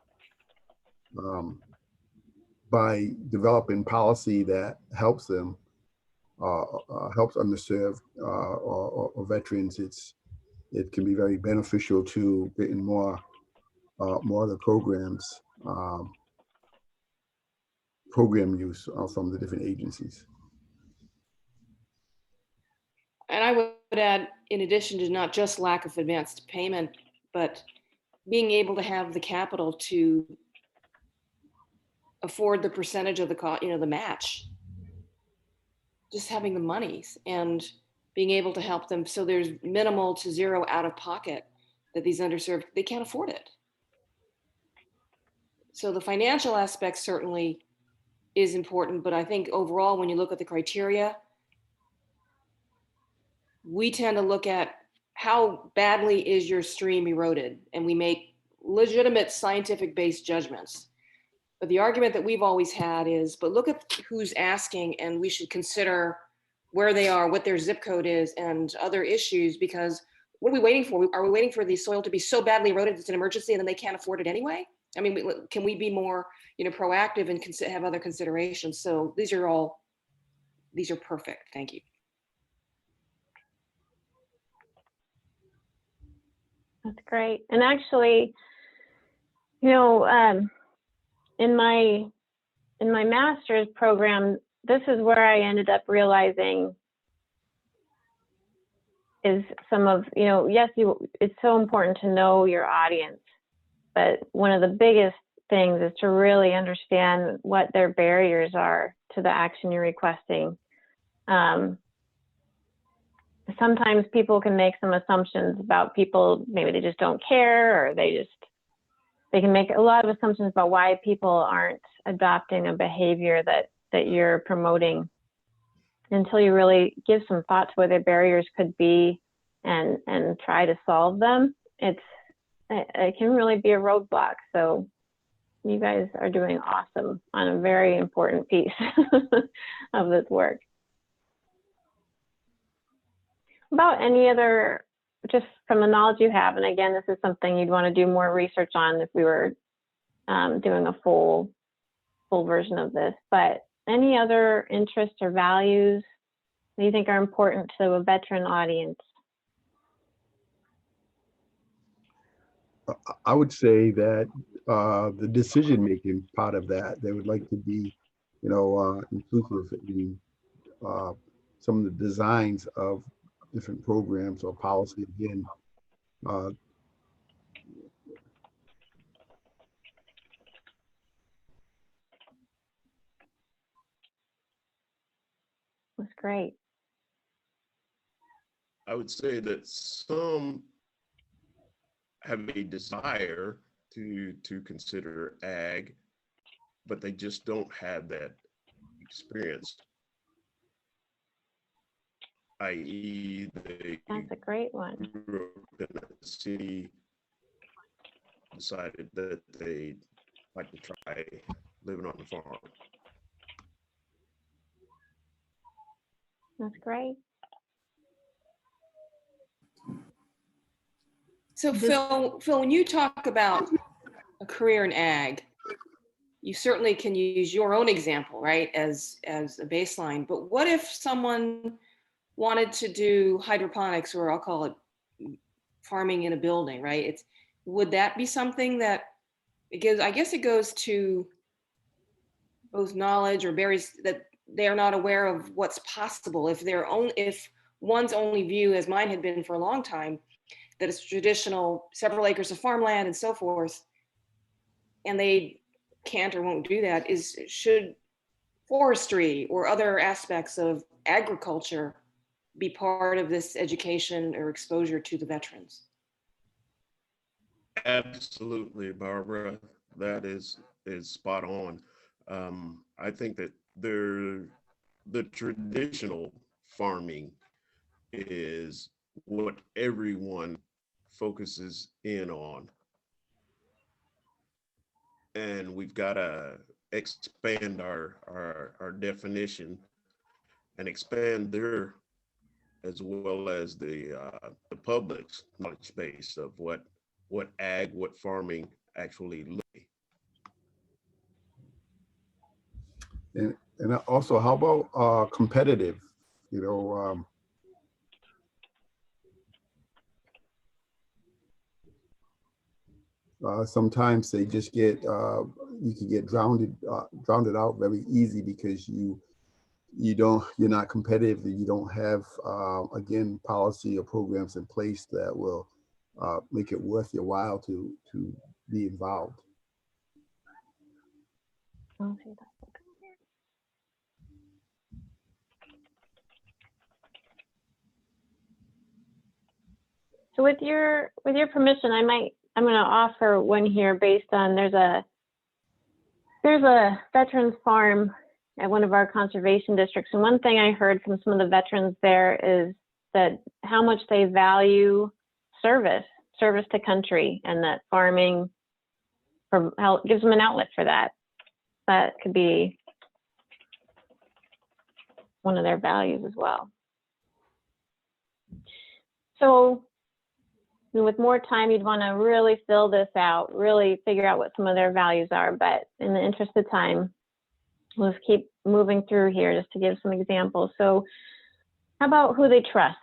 by developing policy that helps them, helps underserved or veterans, it can be very beneficial to getting more of the programs, program use from the different agencies. And I would add, in addition to not just lack of advanced payment, but being able to have the capital to afford the percentage of the cost, you know, the match. Just having the monies and being able to help them so there's minimal to zero out of pocket that these underserved, they can't afford it. So the financial aspect certainly is important, but I think overall, when you look at the criteria, we tend to look at how badly is your stream eroded, and we make legitimate scientific based judgments. But the argument that we've always had is, but look at who's asking, and we should consider where they are, what their zip code is, and other issues, because what are we waiting for? Are we waiting for the soil to be so badly eroded it's an emergency and then they can't afford it anyway? I mean, can we be more, you know, proactive and have other considerations? So these are perfect. Thank you. That's great. And actually, you know, in my master's program, this is where I ended up realizing is some of, you know, yes, it's so important to know your audience, but one of the biggest things is to really understand what their barriers are to the action you're requesting. Sometimes people can make some assumptions about people, maybe they just don't care, or they can make a lot of assumptions about why people aren't adopting a behavior that you're promoting. until you really give some thought to where the barriers could be and try to solve them, it can really be a roadblock. So you guys are doing awesome on a very important piece of this work. About any other, just from the knowledge you have, and again, this is something you'd want to do more research on if we were doing a full version of this, but any other interests or values that you think are important to a veteran audience? I would say that the decision-making part of that, they would like to be, inclusive in some of the designs of different programs or policy. Again, That's great. I would say that some have a desire to consider ag, but they just don't have that experience. I.e., they That's a great one. grew up in a city, decided that they like to try living on the farm. That's great. So Phil, when you talk about a career in ag, you certainly can use your own example, right, as a baseline. But what if someone wanted to do hydroponics, or I'll call it farming in a building, right? Would that be something that I guess it goes to both knowledge or barriers that they are not aware of what's possible if one's only view, as mine had been for a long time, that it's traditional several acres of farmland and so forth, and they can't or won't do that, should forestry or other aspects of agriculture be part of this education or exposure to the veterans? Absolutely, Barbara. That is spot on. I think that the traditional farming is what everyone focuses in on. And we've got to expand our definition and expand their, as well as the public's knowledge base of what farming actually looks like. And also, how about competitive? Sometimes they just get you can get drowned out very easy because you're not competitive, and you don't have again policy or programs in place that will make it worth your while to be involved. So with your permission, I'm going to offer one here based on there's a veterans farm at one of our conservation districts, and one thing I heard from some of the veterans there is that how much they value service to country, and that farming gives them an outlet for that. That could be one of their values as well. So with more time, you'd want to really fill this out, really figure out what some of their values are. But in the interest of time, we'll just keep moving through here just to give some examples. So how about who they trust?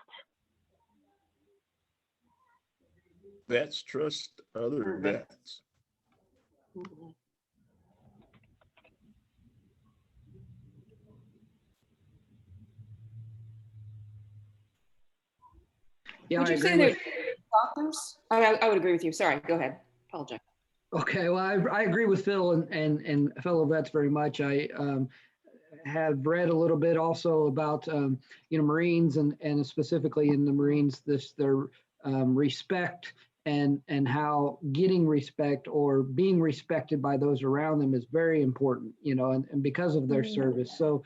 Vets trust other vets. Yeah, Would you say they're doctors? I would agree with you. Sorry, go ahead. Apologize. Okay, well, I agree with Phil and fellow vets very much. I have read a little bit also about Marines and specifically in the Marines their respect and how getting respect or being respected by those around them is very important, and because of their service. So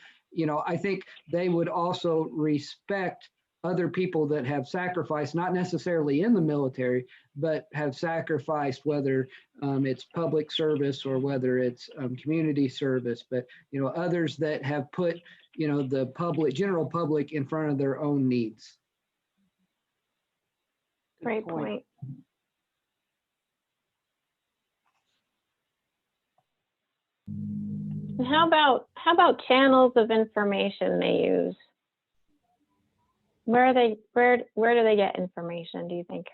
I think they would also respect other people that have sacrificed, not necessarily in the military, but have sacrificed, whether it's public service or whether it's community service, but others that have put the general public in front of their own needs. Great point. And how about channels of information they use? Where do they get information, do you think?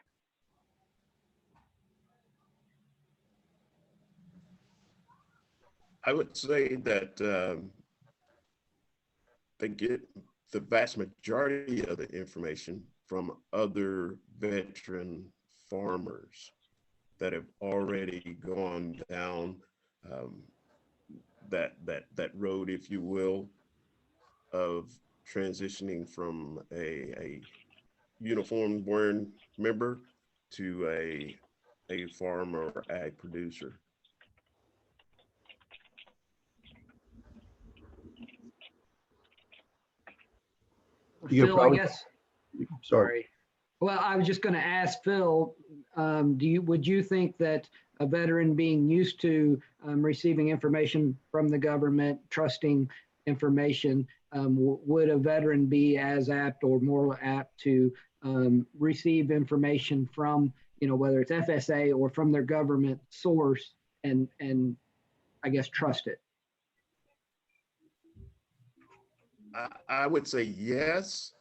I would say that they get the vast majority of the information from other veteran farmers that have already gone down that road, if you will, of transitioning from a uniform wearing member to a farmer or ag producer. Phil, I guess, sorry. Well, I was just going to ask Phil, would you think that a veteran being used to receiving information from the government, trusting information, would a veteran be as apt or more apt to receive information from, whether it's FSA or from their government source and I guess trust it? I would say yes.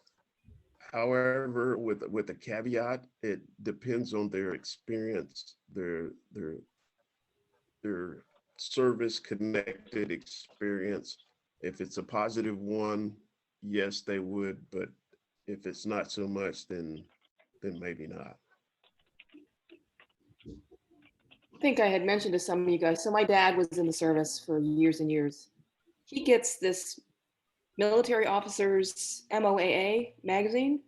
However, with a caveat, it depends on their experience, their service connected experience. If it's a positive one, yes, they would. But if it's not so much, then maybe not. I think I had mentioned to some of you guys. So my dad was in the service for years and years. He gets this military officers MOAA magazine,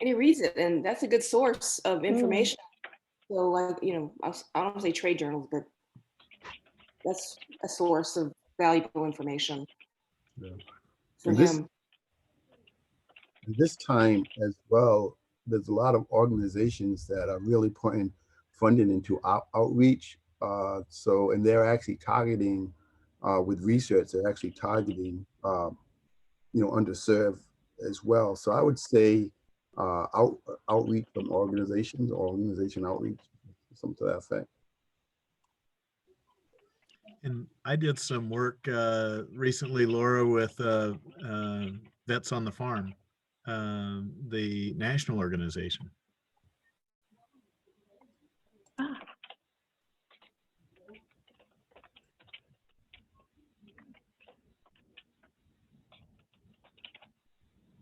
and he reads it, and that's a good source of information. So like, I don't want to say trade journals, but that's a source of valuable information for him. This time as well, there's a lot of organizations that are really putting funding into outreach. And they're actually targeting with research, they're actually targeting underserved as well. So I would say outreach from organizations or organization outreach, something to that effect. And I did some work recently, Laura, with Vets on the Farm, the national organization.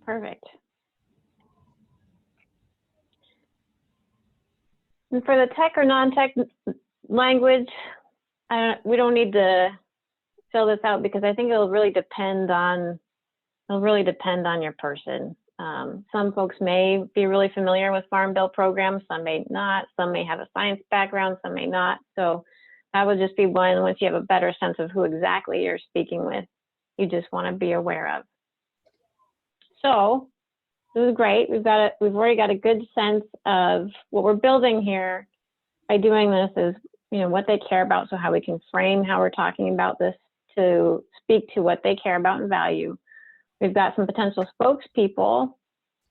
Perfect. And for the tech or non-tech language, we don't need to fill this out because I think it'll really depend on your person. Some folks may be really familiar with Farm Bill programs, some may not, some may have a science background, some may not. So that would just be one, once you have a better sense of who exactly you're speaking with, you just want to be aware of. So this is great. We've already got a good sense of what we're building here by doing this is, what they care about. So how we can frame how we're talking about this to speak to what they care about and value. We've got some potential spokespeople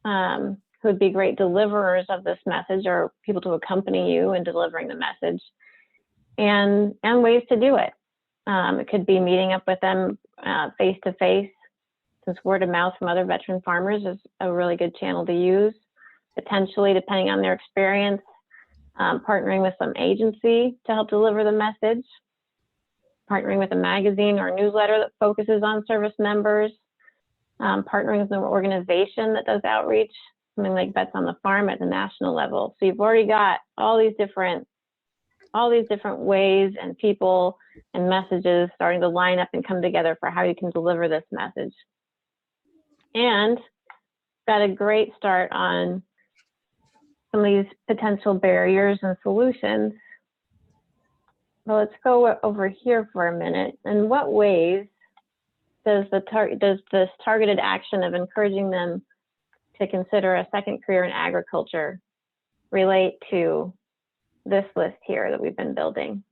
who would be great deliverers of this message or people to accompany you in delivering the message and ways to do it. It could be meeting up with them face to face. Since word of mouth from other veteran farmers is a really good channel to use, potentially depending on their experience, partnering with some agency to help deliver the message, partnering with a magazine or a newsletter that focuses on service members, partnering with an organization that does outreach, something like Vets on the Farm at the national level. So you've already got all these different ways and people and messages starting to line up and come together for how you can deliver this message. And got a great start on some of these potential barriers and solutions. Well, let's go over here for a minute. In what ways does this targeted action of encouraging them to consider a second career in agriculture relate to this list here that we've been building?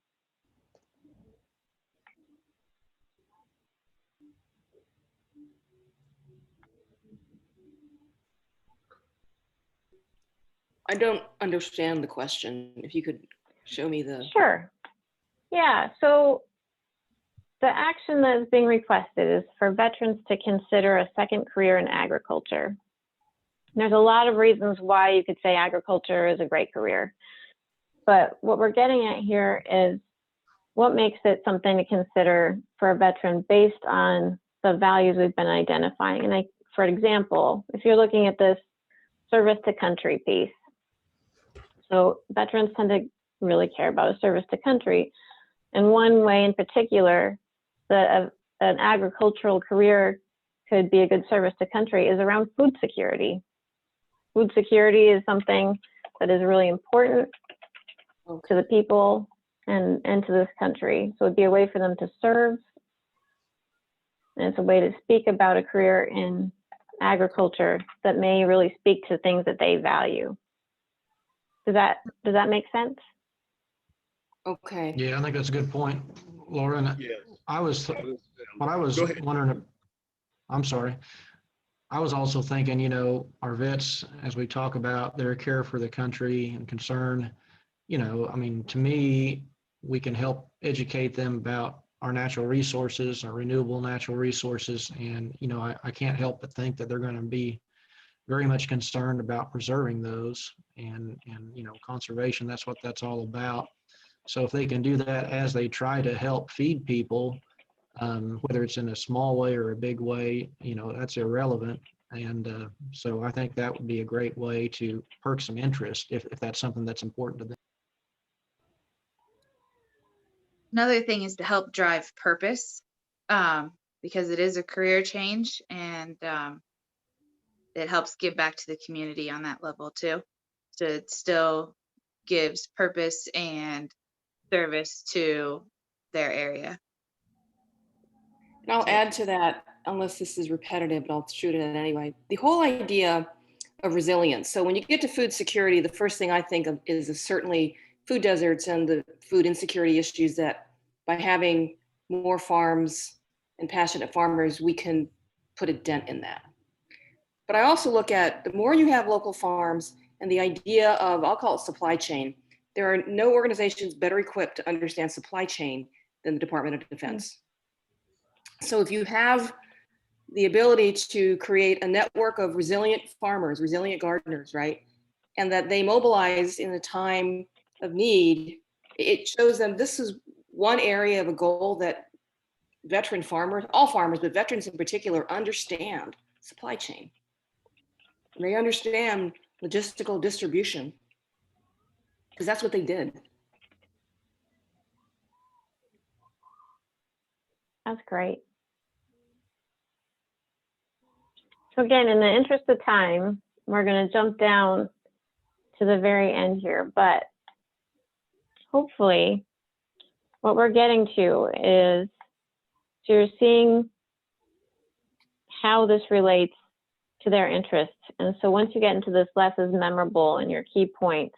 I don't understand the question. If you could show me the. Sure. Yeah, so the action that is being requested is for veterans to consider a second career in agriculture. There's a lot of reasons why you could say agriculture is a great career. But what we're getting at here is what makes it something to consider for a veteran based on the values we've been identifying. And for example, if you're looking at this service to country piece, so veterans tend to really care about a service to country. And one way in particular that an agricultural career could be a good service to country is around food security. Food security is something that is really important to the people and to this country. So it'd be a way for them to serve. And it's a way to speak about a career in agriculture that may really speak to things that they value. Does that make sense? Okay. Yeah, I think that's a good point, Laura. And Yes. what I was Go ahead. wondering, I'm sorry. I was also thinking, you know, our vets, as we talk about their care for the country and concern, you know, I mean, to me, we can help educate them about our natural resources, our renewable natural resources. And, you know, I can't help but think that they're going to be very much concerned about preserving those and, you know, conservation. That's what that's all about. So if they can do that as they try to help feed people, whether it's in a small way or a big way, you know, that's irrelevant. And so I think that would be a great way to perk some interest if that's something that's important to them. Another thing is to help drive purpose, because it is a career change, and it helps give back to the community on that level too. So it still gives purpose and service to their area. And I'll add to that, unless this is repetitive, but I'll shoot it in anyway. The whole idea of resilience. So when you get to food security, the first thing I think of is certainly food deserts and the food insecurity issues that by having more farms and passionate farmers, we can put a dent in that. But I also look at the more you have local farms and the idea of, I'll call it supply chain. There are no organizations better equipped to understand supply chain than the Department of Defense. So if you have the ability to create a network of resilient farmers, resilient gardeners, right? And that they mobilize in a time of need, it shows them this is one area of a goal that veteran farmers, all farmers, but veterans in particular, understand supply chain. And they understand logistical distribution because that's what they did. That's great. So again, in the interest of time, we're going to jump down to the very end here, but hopefully what we're getting to is so you're seeing how this relates to their interests. And so once you get into this less is memorable and your key points,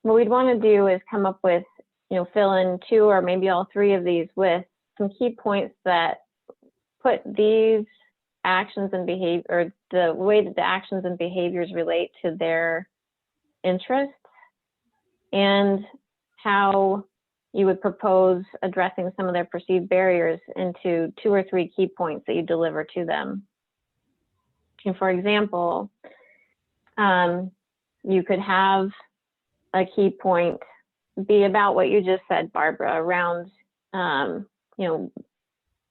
what we'd want to do is come up with, you know, fill in 2 or maybe all 3 of these with some key points that put these actions and behavior, or the way that the actions and behaviors relate to their interests, and how you would propose addressing some of their perceived barriers into 2 or 3 key points that you deliver to them. And for example, you could have a key point be about what you just said, Barbara, around you know,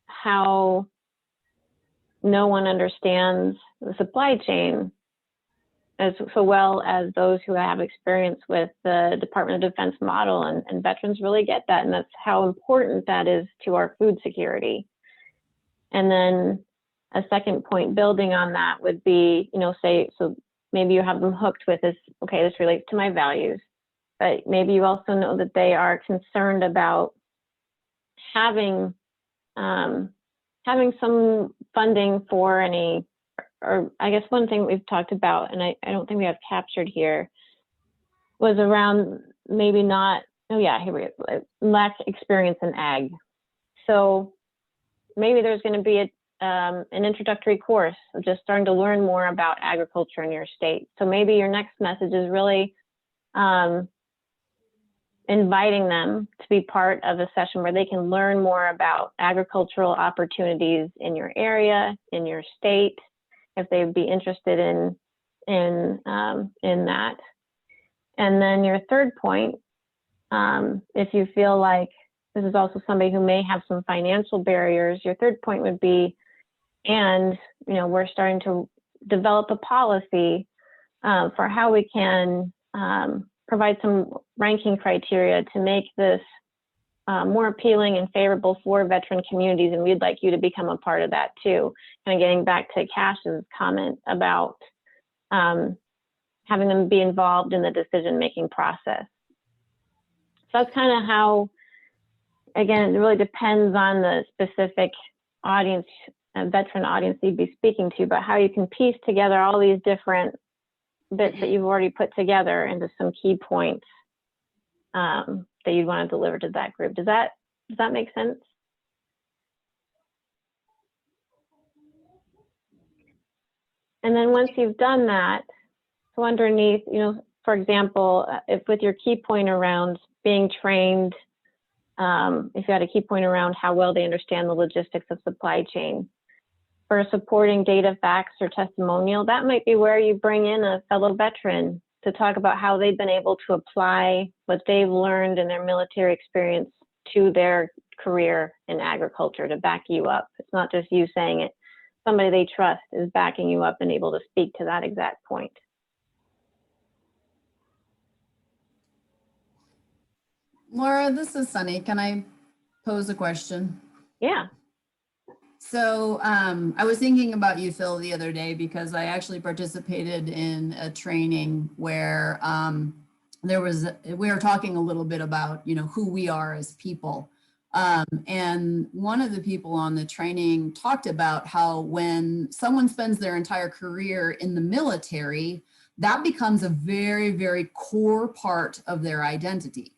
how no one understands the supply chain as so well as those who have experience with the Department of Defense model, and veterans really get that, and that's how important that is to our food security. And then a second point building on that would be, you know, say, so maybe you have them hooked with this, okay, this relates to my values, but maybe you also know that they are concerned about having having some funding for any, or I guess one thing we've talked about, and I don't think we have captured here, was around maybe not, oh yeah, here we go, lack experience in ag. So maybe there's going to be an introductory course of just starting to learn more about agriculture in your state. So maybe your next message is really inviting them to be part of a session where they can learn more about agricultural opportunities in your area, in your state, if they'd be interested in that. And then your third point, if you feel like this is also somebody who may have some financial barriers, your third point would be, and we're starting to develop a policy for how we can provide some ranking criteria to make this more appealing and favorable for veteran communities, and we'd like you to become a part of that too. Kind of getting back to Cash's comment about having them be involved in the decision-making process. So that's kind of how, again, it really depends on the specific audience, veteran audience you'd be speaking to, but how you can piece together all these different bits that you've already put together into some key points that you'd want to deliver to that group. Does that make sense? And then once you've done that, so underneath, for example, if with your key point around being trained, if you had a key point around how well they understand the logistics of supply chain, for supporting data, facts, or testimonial, that might be where you bring in a fellow veteran to talk about how they've been able to apply what they've learned in their military experience to their career in agriculture to back you up. It's not just you saying it. Somebody they trust is backing you up and able to speak to that exact point. Laura, this is Sunny. Can I pose a question? Yeah. So I was thinking about you, Phil, the other day because I actually participated in a training where we were talking a little bit about, who we are as people. And one of the people on the training talked about how when someone spends their entire career in the military, that becomes a very, very core part of their identity.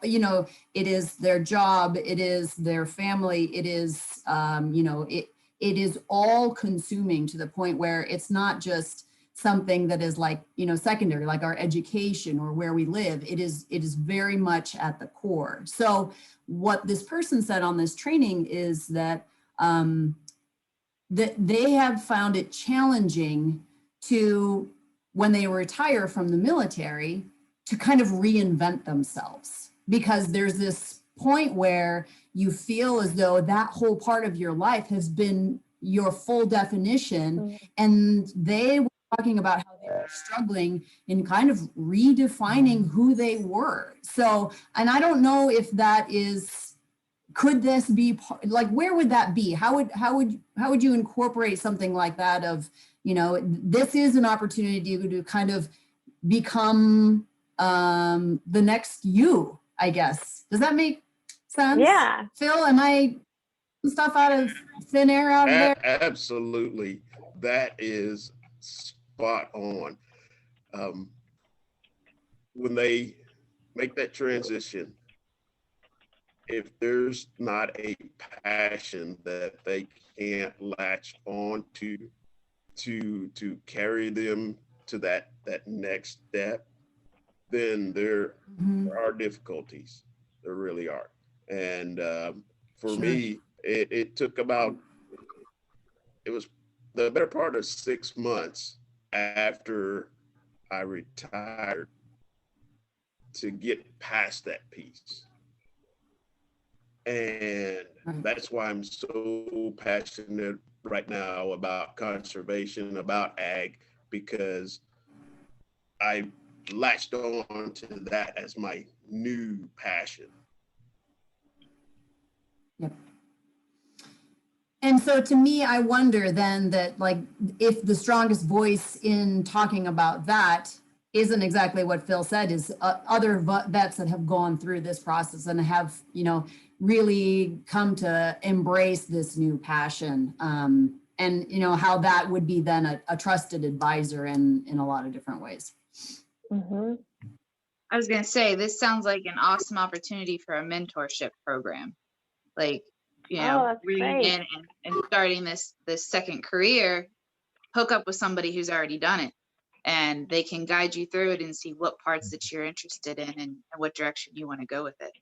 It is their job, it is their family, it is, it is all consuming to the point where it's not just something that is like, secondary, like our education or where we live. It is very much at the core. So what this person said on this training is that, that they have found it challenging to, when they retire from the military, to kind of reinvent themselves. Because there's this point where you feel as though that whole part of your life has been your full definition. And they were talking about how they were struggling in kind of redefining who they were. So, and I don't know if that is, could this be like, where would that be? How would you incorporate something like that of, this is an opportunity to kind of become the next you, I guess. Does that make sense? Yeah. Phil, am I stuff out of thin air out there? Absolutely. That is spot on. When they make that transition, if there's not a passion that they can't latch on to carry them to that next step, then there are difficulties. There really are. And for me, it took about, it was the better part of 6 months after I retired to get past that piece. And that's why I'm so passionate right now about conservation, about ag, because I latched on to that as my new passion. Yep. And so to me, I wonder then that, like, if the strongest voice in talking about that isn't exactly what Phil said, is other vets that have gone through this process and have, really come to embrace this new passion. And you know, how that would be then a trusted advisor in a lot of different ways. Mhm. I was gonna say, this sounds like an awesome opportunity for a mentorship program. Like, you Oh, know, that's bringing great. in and starting this second career, hook up with somebody who's already done it, and they can guide you through it and see what parts that you're interested in and what direction you want to go with it.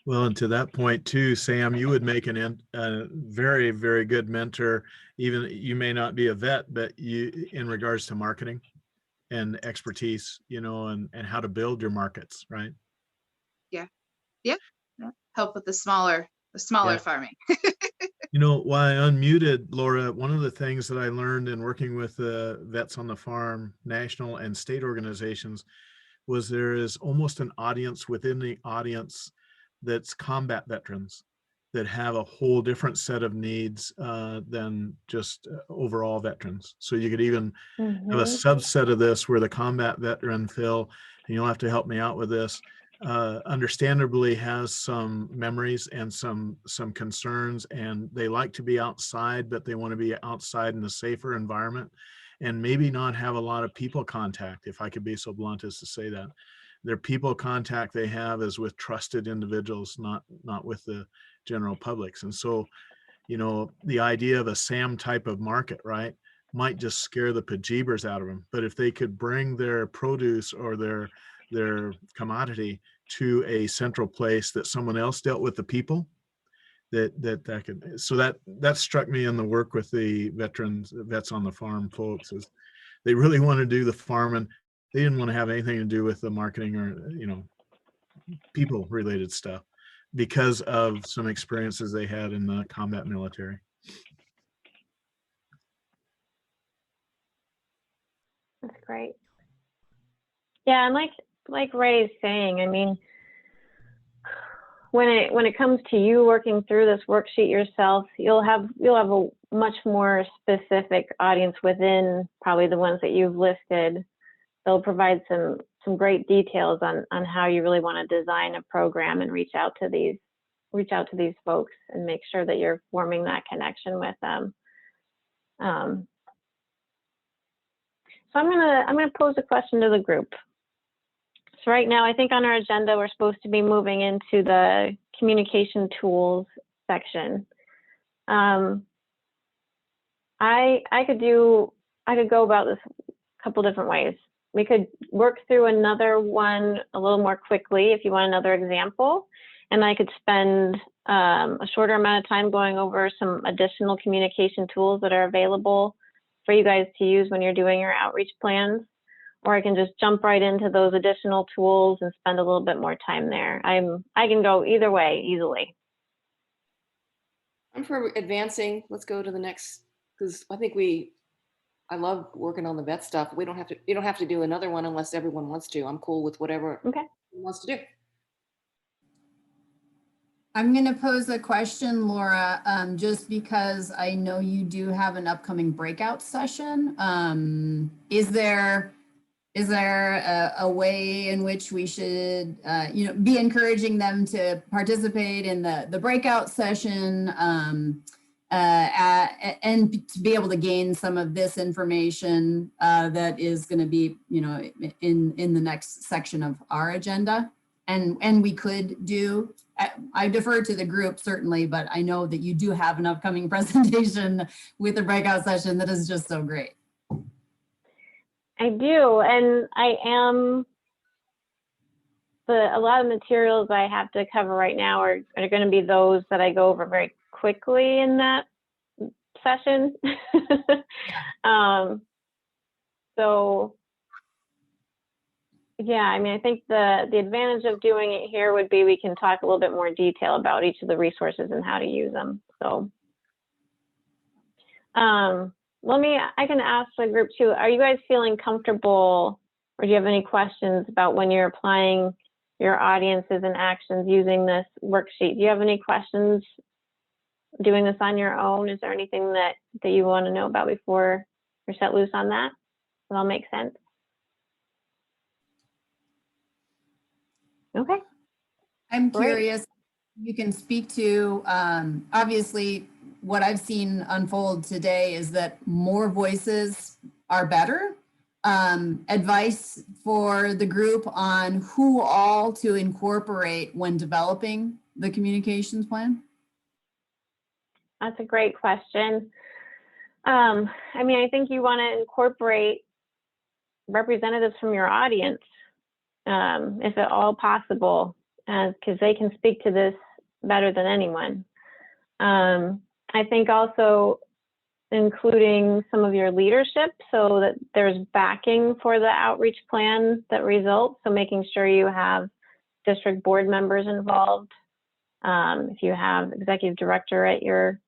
Well, and to that point too, Sam, you would make a very, very good mentor. Even you may not be a vet, but you, in regards to marketing and expertise, you know, and how to build your markets, right? Yeah. Help with the smaller Yeah. farming. You know, while I unmuted, Laura, one of the things that I learned in working with the Vets on the Farm, national and state organizations, was there is almost an audience within the audience that's combat veterans that have a whole different set of needs than just overall veterans. So you could even have a Mhm. subset of this where the combat veteran, Phil, and you'll have to help me out with this, understandably has some memories and some concerns, and they like to be outside, but they want to be outside in a safer environment and maybe not have a lot of people contact, if I could be so blunt as to say that. Their people contact they have is with trusted individuals, not with the general publics. And so, you know, the idea of a SAM type of market, right, might just scare the bejeebers out of them. But if they could bring their produce or their commodity to a central place that someone else dealt with the people, that could, so that struck me in the work with the Vets on the Farm folks, is they really want to do the farming. They didn't want to have anything to do with the marketing or, you know, people related stuff because of some experiences they had in the combat military. That's great. Yeah, and like Ray's saying, I mean, when it comes to you working through this worksheet yourself, you'll have a much more specific audience within probably the ones that you've listed. They'll provide some great details on how you really want to design a program and reach out to these folks and make sure that you're forming that connection with them. So I'm gonna pose a question to the group. So right now, I think on our agenda, we're supposed to be moving into the communication tools section. I could go about this a couple different ways. We could work through another one a little more quickly if you want another example, and I could spend a shorter amount of time going over some additional communication tools that are available for you guys to use when you're doing your outreach plans. Or I can just jump right into those additional tools and spend a little bit more time there. I can go either way easily. I'm for advancing. Let's go to the next, because I love working on the vet stuff. You don't have to do another one unless everyone wants to. I'm cool with whatever Okay. everyone wants to do. I'm going to pose a question, Laura, just because I know you do have an upcoming breakout session. Is there a way in which we should, be encouraging them to participate in the breakout session and to be able to gain some of this information that is going to be, in the next section of our agenda? And we could do, I defer to the group certainly, but I know that you do have an upcoming presentation with the breakout session that is just so great. I do, and a lot of materials I have to cover right now are going to be those that I go over very quickly in that session. So yeah, I mean, I think the advantage of doing it here would be we can talk a little bit more detail about each of the resources and how to use them. So I can ask the group too, are you guys feeling comfortable, or do you have any questions about when you're applying your audiences and actions using this worksheet? Do you have any questions doing this on your own? Is there anything that you want to know about before you're set loose on that? Does that all make sense? Okay. I'm Great. curious, you can speak to. Obviously, what I've seen unfold today is that more voices are better. Advice for the group on who all to incorporate when developing the communications plan? That's a great question. I mean, I think you want to incorporate representatives from your audience, if at all possible, because they can speak to this better than anyone. I think also including some of your leadership so that there's backing for the outreach plan that results. So making sure you have district board members involved. If you have executive director at your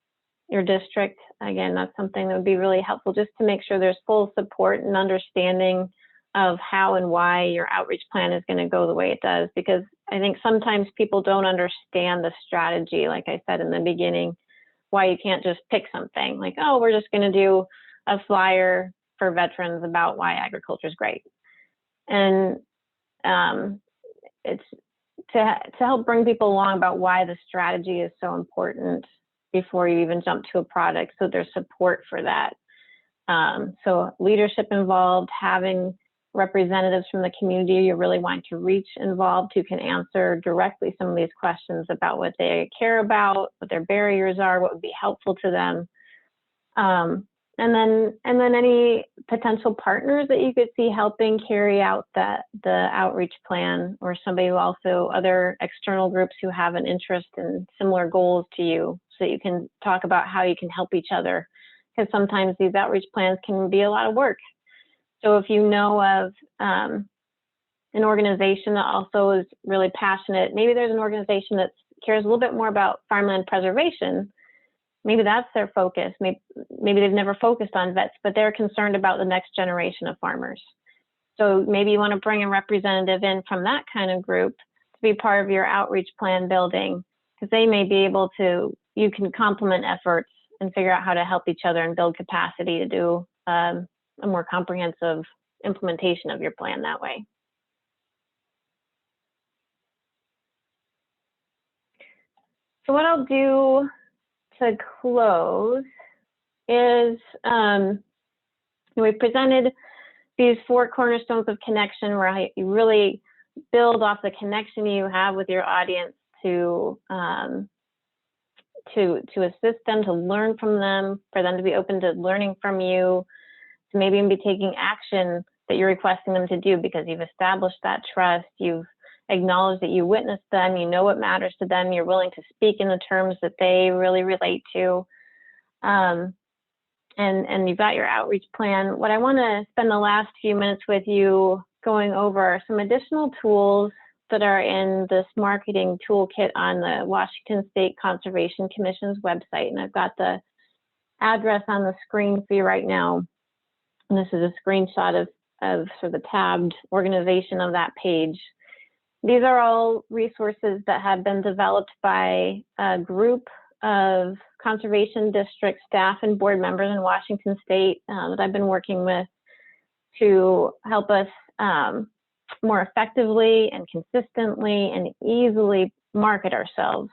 district, again, that's something that would be really helpful just to make sure there's full support and understanding of how and why your outreach plan is going to go the way it does. Because I think sometimes people don't understand the strategy, like I said in the beginning, why you can't just pick something like, oh, we're just going to do a flyer for veterans about why agriculture is great. And it's to help bring people along about why the strategy is so important before you even jump to a product, so there's support for that. So leadership involved, having representatives from the community you really want to reach involved who can answer directly some of these questions about what they care about, what their barriers are, what would be helpful to them. And then any potential partners that you could see helping carry out the outreach plan, or somebody who also, other external groups who have an interest in similar goals to you, so you can talk about how you can help each other. Because sometimes these outreach plans can be a lot of work. So if you know of an organization that also is really passionate, maybe there's an organization that cares a little bit more about farmland preservation, maybe that's their focus. Maybe they've never focused on vets, but they're concerned about the next generation of farmers. So maybe you want to bring a representative in from that kind of group to be part of your outreach plan building, because they may be able to, you can complement efforts and figure out how to help each other and build capacity to do a more comprehensive implementation of your plan that way. So what I'll do to close is we presented these 4 cornerstones of connection, where you really build off the connection you have with your audience to assist them, to learn from them, for them to be open to learning from you, to maybe even be taking action that you're requesting them to do because you've established that trust, you've acknowledged that you witnessed them, you know what matters to them, you're willing to speak in the terms that they really relate to, and you've got your outreach plan. What I want to spend the last few minutes with you going over are some additional tools that are in this marketing toolkit on the Washington State Conservation Commission's website. And I've got the address on the screen for you right now. And this is a screenshot of sort of the tabbed organization of that page. These are all resources that have been developed by a group of conservation district staff and board members in Washington State that I've been working with to help us more effectively and consistently and easily market ourselves.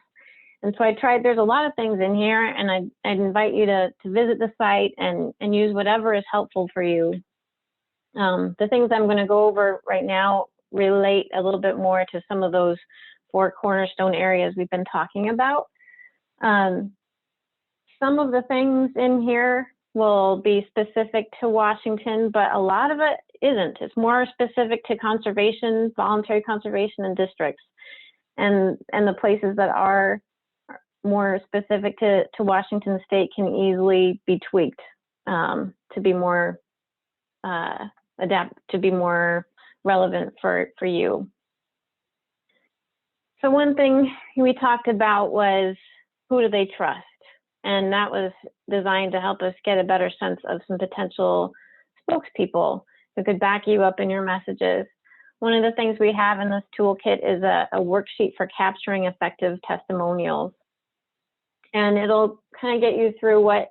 And so there's a lot of things in here, and I'd invite you to visit the site and use whatever is helpful for you. The things I'm going to go over right now relate a little bit more to some of those 4 cornerstone areas we've been talking about. Some of the things in here will be specific to Washington, but a lot of it isn't. It's more specific to conservation, voluntary conservation, and districts. And the places that are more specific to Washington State can easily be tweaked to be more to be more relevant for you. So one thing we talked about was, who do they trust? And that was designed to help us get a better sense of some potential spokespeople who could back you up in your messages. One of the things we have in this toolkit is a worksheet for capturing effective testimonials. And it'll kind of get you through what,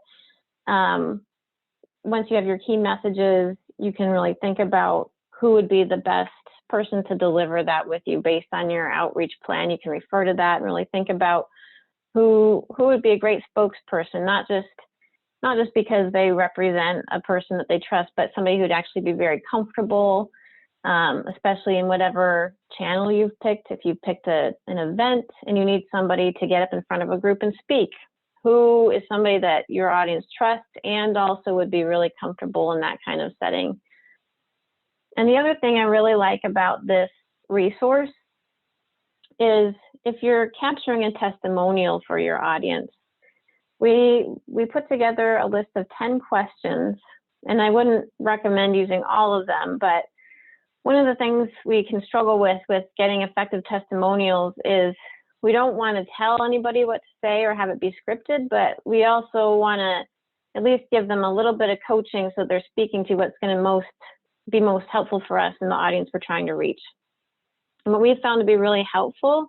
once you have your key messages, you can really think about who would be the best person to deliver that with you based on your outreach plan. You can refer to that and really think about who would be a great spokesperson, not just because they represent a person that they trust, but somebody who'd actually be very comfortable, especially in whatever channel you've picked. If you've picked an event and you need somebody to get up in front of a group and speak, who is somebody that your audience trusts and also would be really comfortable in that kind of setting. And the other thing I really like about this resource is if you're capturing a testimonial for your audience, we put together a list of 10 questions, and I wouldn't recommend using all of them, but one of the things we can struggle with getting effective testimonials is we don't want to tell anybody what to say or have it be scripted, but we also want to at least give them a little bit of coaching so they're speaking to what's going to be most helpful for us and the audience we're trying to reach. And what we've found to be really helpful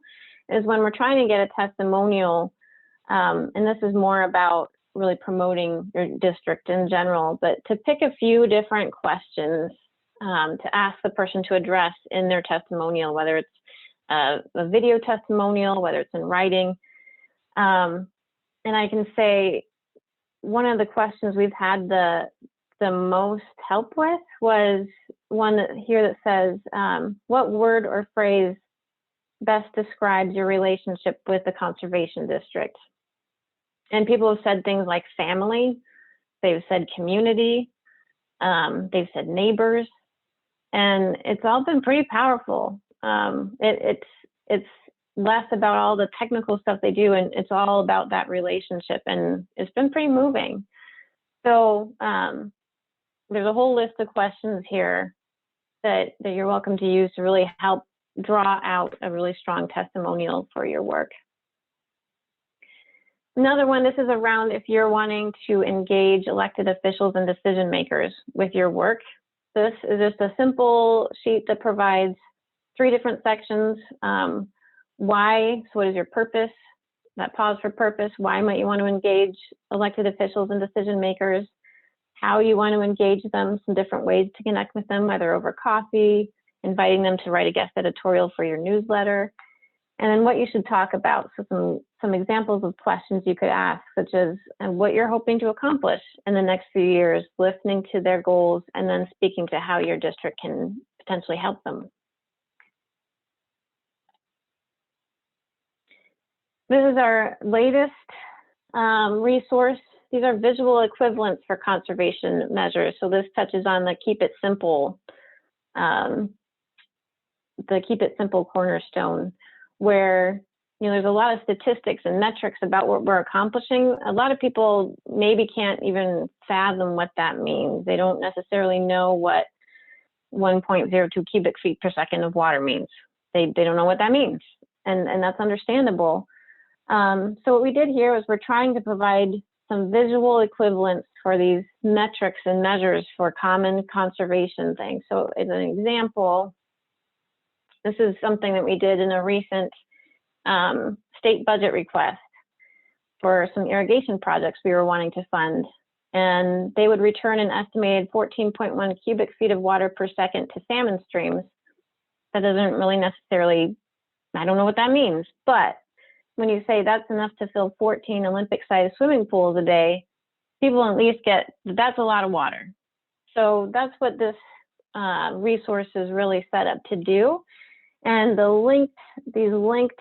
is when we're trying to get a testimonial, and this is more about really promoting your district in general, but to pick a few different questions to ask the person to address in their testimonial, whether it's a video testimonial, whether it's in writing. And I can say one of the questions we've had the most help with was one here that says, what word or phrase best describes your relationship with the conservation district? And people have said things like family, they've said community, they've said neighbors, and it's all been pretty powerful. It's less about all the technical stuff they do, and it's all about that relationship, and it's been pretty moving. So there's a whole list of questions here that you're welcome to use to really help draw out a really strong testimonial for your work. Another one, this is around if you're wanting to engage elected officials and decision makers with your work. This is just a simple sheet that provides 3 different sections. Why, so what is your purpose? That pause for purpose. Why might you want to engage elected officials and decision makers? How you want to engage them, some different ways to connect with them, whether over coffee, inviting them to write a guest editorial for your newsletter, and then what you should talk about. So some examples of questions you could ask, such as what you're hoping to accomplish in the next few years, listening to their goals, and then speaking to how your district can potentially help them. This is our latest resource. These are visual equivalents for conservation measures. So this touches on the keep it simple cornerstone, where there's a lot of statistics and metrics about what we're accomplishing. A lot of people maybe can't even fathom what that means. They don't necessarily know what 1.02 cubic feet per second of water means. They don't know what that means, and that's understandable. So what we did here was we're trying to provide some visual equivalents for these metrics and measures for common conservation things. So as an example, this is something that we did in a recent state budget request for some irrigation projects we were wanting to fund. And they would return an estimated 14.1 cubic feet of water per second to salmon streams. That doesn't really necessarily, I don't know what that means, but when you say that's enough to fill 14 Olympic-sized swimming pools a day, people at least get, that's a lot of water. So that's what this resource is really set up to do. And these linked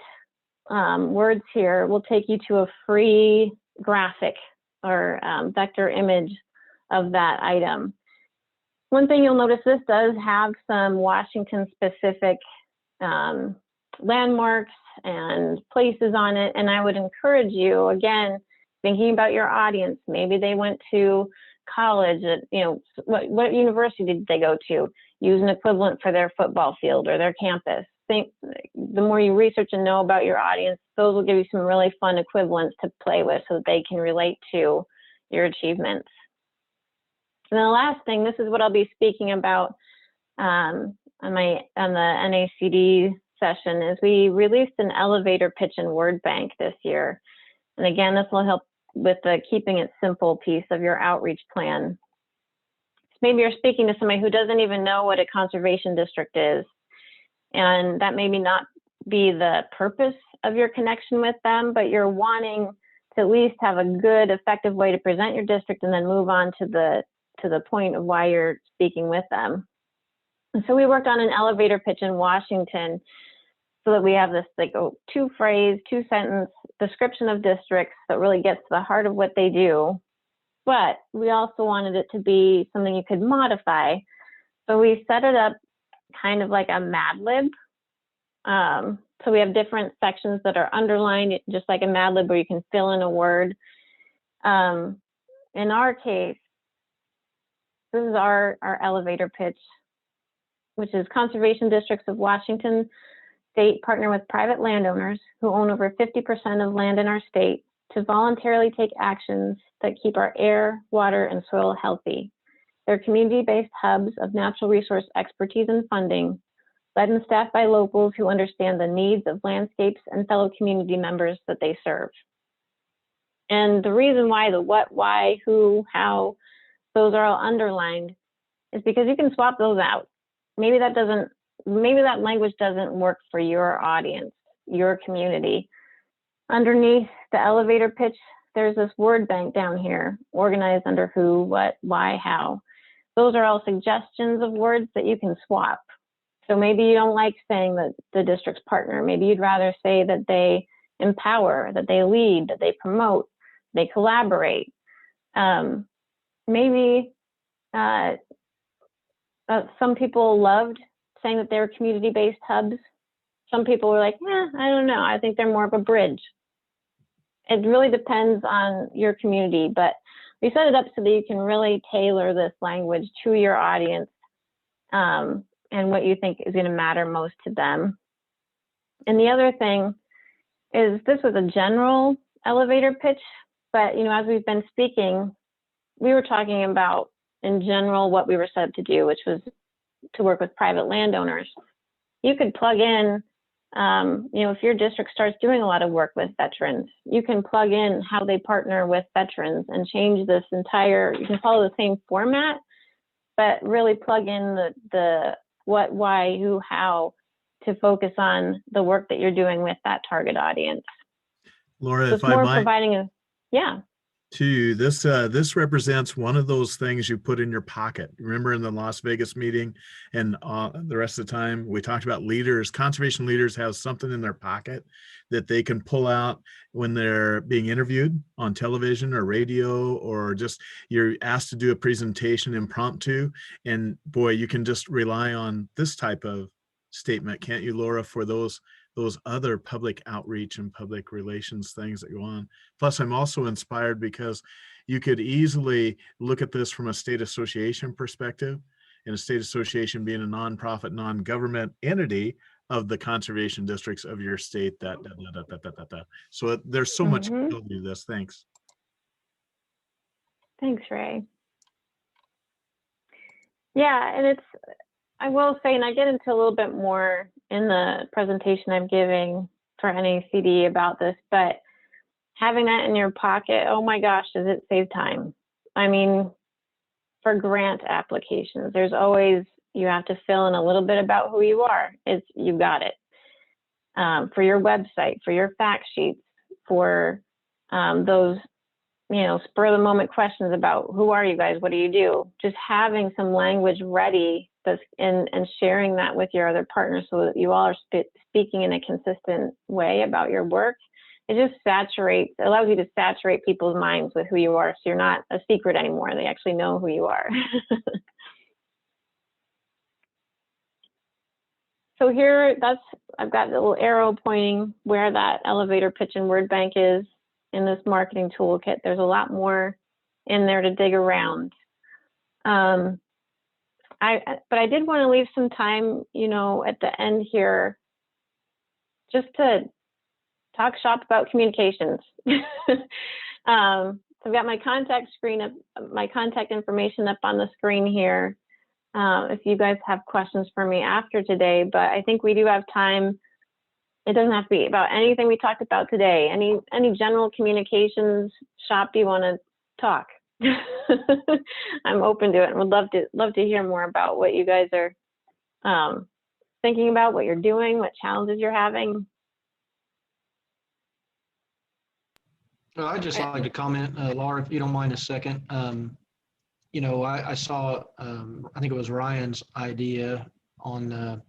words here will take you to a free graphic or vector image of that item. One thing you'll notice, this does have some Washington-specific landmarks and places on it, and I would encourage you, again, thinking about your audience. Maybe they went to college at, what university did they go to? Use an equivalent for their football field or their campus. The more you research and know about your audience, those will give you some really fun equivalents to play with so that they can relate to your achievements. And the last thing, this is what I'll be speaking about on the NACD session, is we released an elevator pitch and word bank this year. And again, this will help with the keeping it simple piece of your outreach plan. So maybe you're speaking to somebody who doesn't even know what a conservation district is. And that maybe not be the purpose of your connection with them, but you're wanting to at least have a good, effective way to present your district and then move on to the point of why you're speaking with them. And so we worked on an elevator pitch in Washington so that we have this like a 2-phrase, 2-sentence description of districts that really gets to the heart of what they do. But we also wanted it to be something you could modify. So we set it up kind of like a Mad Lib. So we have different sections that are underlined, just like a Mad Lib where you can fill in a word. In our case, this is our elevator pitch, which is conservation districts of Washington State partner with private landowners who own over 50% of land in our state to voluntarily take actions that keep our air, water, and soil healthy. They're community-based hubs of natural resource expertise and funding, led and staffed by locals who understand the needs of landscapes and fellow community members that they serve. And the reason why the what, why, who, how, those are all underlined is because you can swap those out. Maybe that language doesn't work for your audience, your community. Underneath the elevator pitch, there's this word bank down here, organized under who, what, why, how. Those are all suggestions of words that you can swap. So maybe you don't like saying that the district's partner. Maybe you'd rather say that they empower, that they lead, that they promote, they collaborate. Maybe some people loved saying that they were community-based hubs. Some people were like, I don't know. I think they're more of a bridge. It really depends on your community, but we set it up so that you can really tailor this language to your audience and what you think is going to matter most to them. And the other thing is this was a general elevator pitch, but as we've been speaking, we were talking about in general what we were set up to do, which was to work with private landowners. You could plug in, if your district starts doing a lot of work with veterans, you can plug in how they partner with veterans and change this entire, you can follow the same format, but really plug in the what, why, who, how to focus on the work that you're doing with that target audience. Laura, So if I might, providing too, this represents one of those things you put in your pocket. Remember in the Las Vegas meeting and the rest of the time we talked about leaders, conservation leaders have something in their pocket that they can pull out when they're being interviewed on television or radio, or just you're asked to do a presentation impromptu, and boy, you can just rely on this type of statement, can't you, Laura, for those other public outreach and public relations things that go on. Plus, I'm also inspired because you could easily look at this from a state association perspective, and a state association being a nonprofit, non-government entity of the conservation districts of your state. So there's so much ability to this. Thanks. Thanks, Ray. Yeah, and I will say, and I get into a little bit more in the presentation I'm giving for NACD about this, but having that in your pocket, oh my gosh, does it save time? I mean, for grant applications, there's always, you have to fill in a little bit about who you are. You got it. For your website, for your fact sheets, for those, spur of the moment questions about who are you guys, what do you do? Just having some language ready and sharing that with your other partners so that you all are speaking in a consistent way about your work. It just allows you to saturate people's minds with who you are, so you're not a secret anymore. They actually know who you are. So here, I've got a little arrow pointing where that elevator pitch and word bank is in this marketing toolkit. There's a lot more in there to dig around. But I did want to leave some time, at the end here, just to talk shop about communications. So I've got my contact information up on the screen here. If you guys have questions for me after today, but I think we do have time. It doesn't have to be about anything we talked about today. Any general communications shop you want to talk. I'm open to it and would love to hear more about what you guys are thinking about, what you're doing, what challenges you're having? Well, I'd just like to comment, Laura, if you don't mind a second. You know, I saw, I think it was Ryan's idea on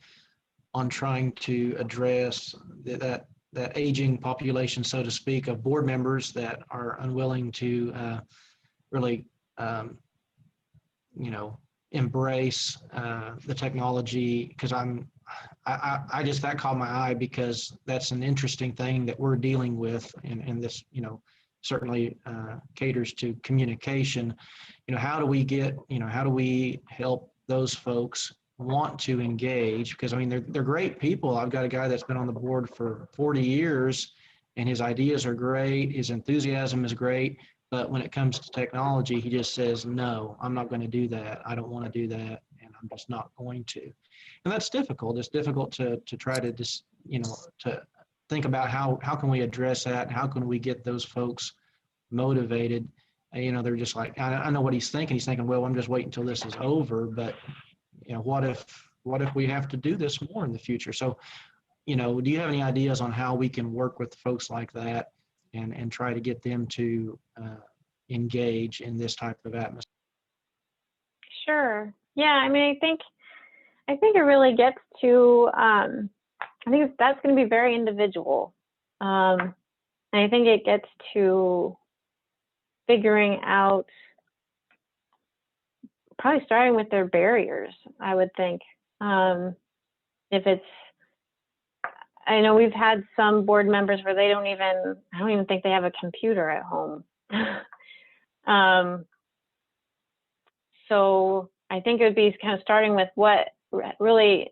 trying to address that aging population, so to speak, of board members that are unwilling to really, you know, embrace the technology. Because I just, that caught my eye, because that's an interesting thing that we're dealing with, and this, you know, certainly caters to communication. You know, how do we get, you know, how do we help those folks want to engage? Because I mean, they're great people. I've got a guy that's been on the board for 40 years, and his ideas are great, his enthusiasm is great, but when it comes to technology, he just says, no, I'm not going to do that. I don't want to do that, and I'm just not going to. And that's difficult. It's difficult to try to just, you know, to think about how can we address that? How can we get those folks motivated? You know, they're just like, I know what he's thinking. He's thinking, well, I'm just waiting until this is over. But, you know, what if we have to do this more in the future? So, you know, do you have any ideas on how we can work with folks like that and try to get them to engage in this type of atmosphere? Sure. Yeah, I mean, I think it really gets to, I think that's going to be very individual. And I think it gets to figuring out, probably starting with their barriers, I would think. If it's, I know we've had some board members where I don't even think they have a computer at home. So I think it would be kind of starting with what, really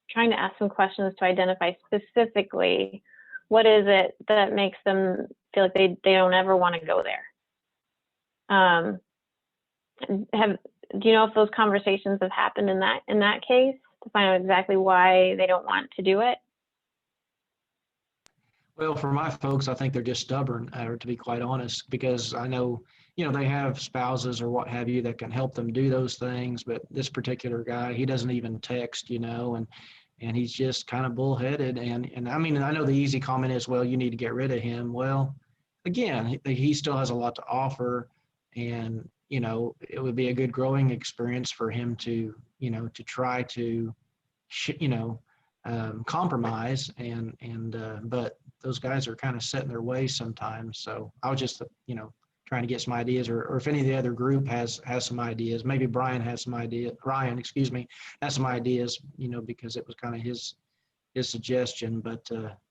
trying to ask some questions to identify specifically what is it that makes them feel like they don't ever want to go there. Do you know if those conversations have happened in that case, to find out exactly why they don't want to do it? Well, for my folks, I think they're just stubborn, to be quite honest, because I know, you know, they have spouses or what have you that can help them do those things. But this particular guy, he doesn't even text, you know, and he's just kind of bullheaded. And I mean, I know the easy comment is, well, you need to get rid of him. Well, again, he still has a lot to offer, and, you know, it would be a good growing experience for him to, you know, to try to, you know, compromise, but those guys are kind of set in their ways sometimes. So I was just, you know, trying to get some ideas, or if any of the other group has some ideas. Maybe Brian has some ideas. Ryan, excuse me, has some ideas, you know, because it was kind of his suggestion. But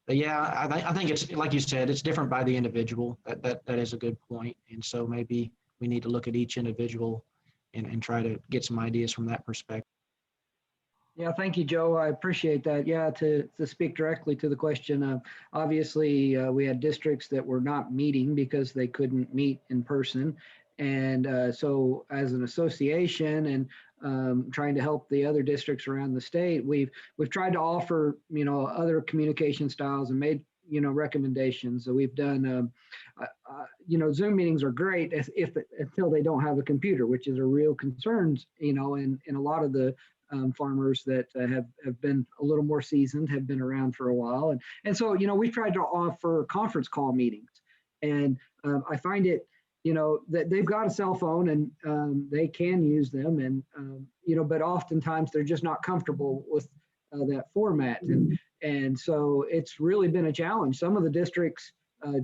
yeah, I think it's, like you said, it's different by the individual. That is a good point. And so maybe we need to look at each individual and try to get some ideas from that perspective. Yeah, thank you, Joe. I appreciate that. Yeah, to speak directly to the question, obviously we had districts that were not meeting because they couldn't meet in person. And so as an association and trying to help the other districts around the state, we've tried to offer, you know, other communication styles and made, you know, recommendations. So we've done, you know, Zoom meetings are great until they don't have a computer, which is a real concern, you know, in a lot of the farmers that have been a little more seasoned, have been around for a while. And so, you know, we've tried to offer conference call meetings. And I find it, you know, that they've got a cell phone and they can use them. And, you know, but oftentimes they're just not comfortable with that format. And so it's really been a challenge. Some of the districts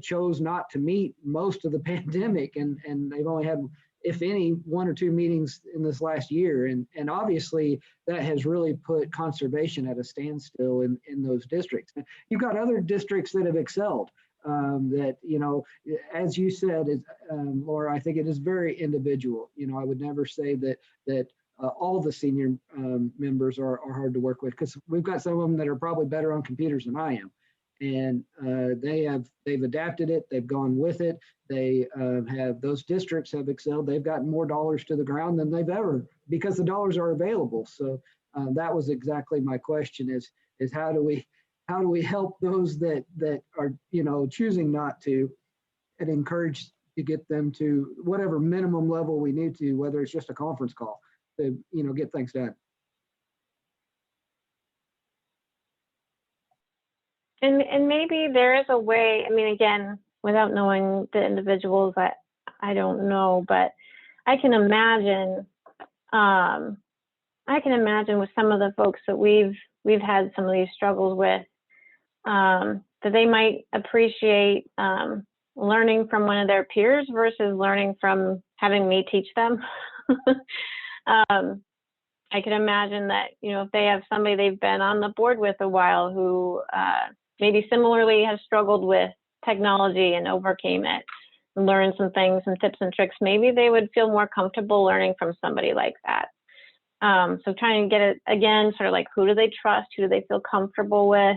chose not to meet most of the pandemic, and they've only had, if any, 1 or 2 meetings in this last year. And obviously that has really put conservation at a standstill in those districts. You've got other districts that have excelled, that, you know, as you said, Laura, I think it is very individual. You know, I would never say that all the senior members are hard to work with, because we've got some of them that are probably better on computers than I am. And they've adapted it, they've gone with it. They those districts have excelled. They've gotten more dollars to the ground than they've ever, because the dollars are available. So that was exactly my question, is how do we help those that are, you know, choosing not to, and encourage to get them to whatever minimum level we need to, whether it's just a conference call, to, you know, get things done. And maybe there is a way, I mean, again, without knowing the individuals, I don't know, but I can imagine, with some of the folks that we've had some of these struggles with, that they might appreciate learning from one of their peers versus learning from having me teach them. I can imagine that, you know, if they have somebody they've been on the board with a while who maybe similarly has struggled with technology and overcame it, and learned some things and tips and tricks, maybe they would feel more comfortable learning from somebody like that. So trying to get it, again, sort of like, who do they trust? Who do they feel comfortable with?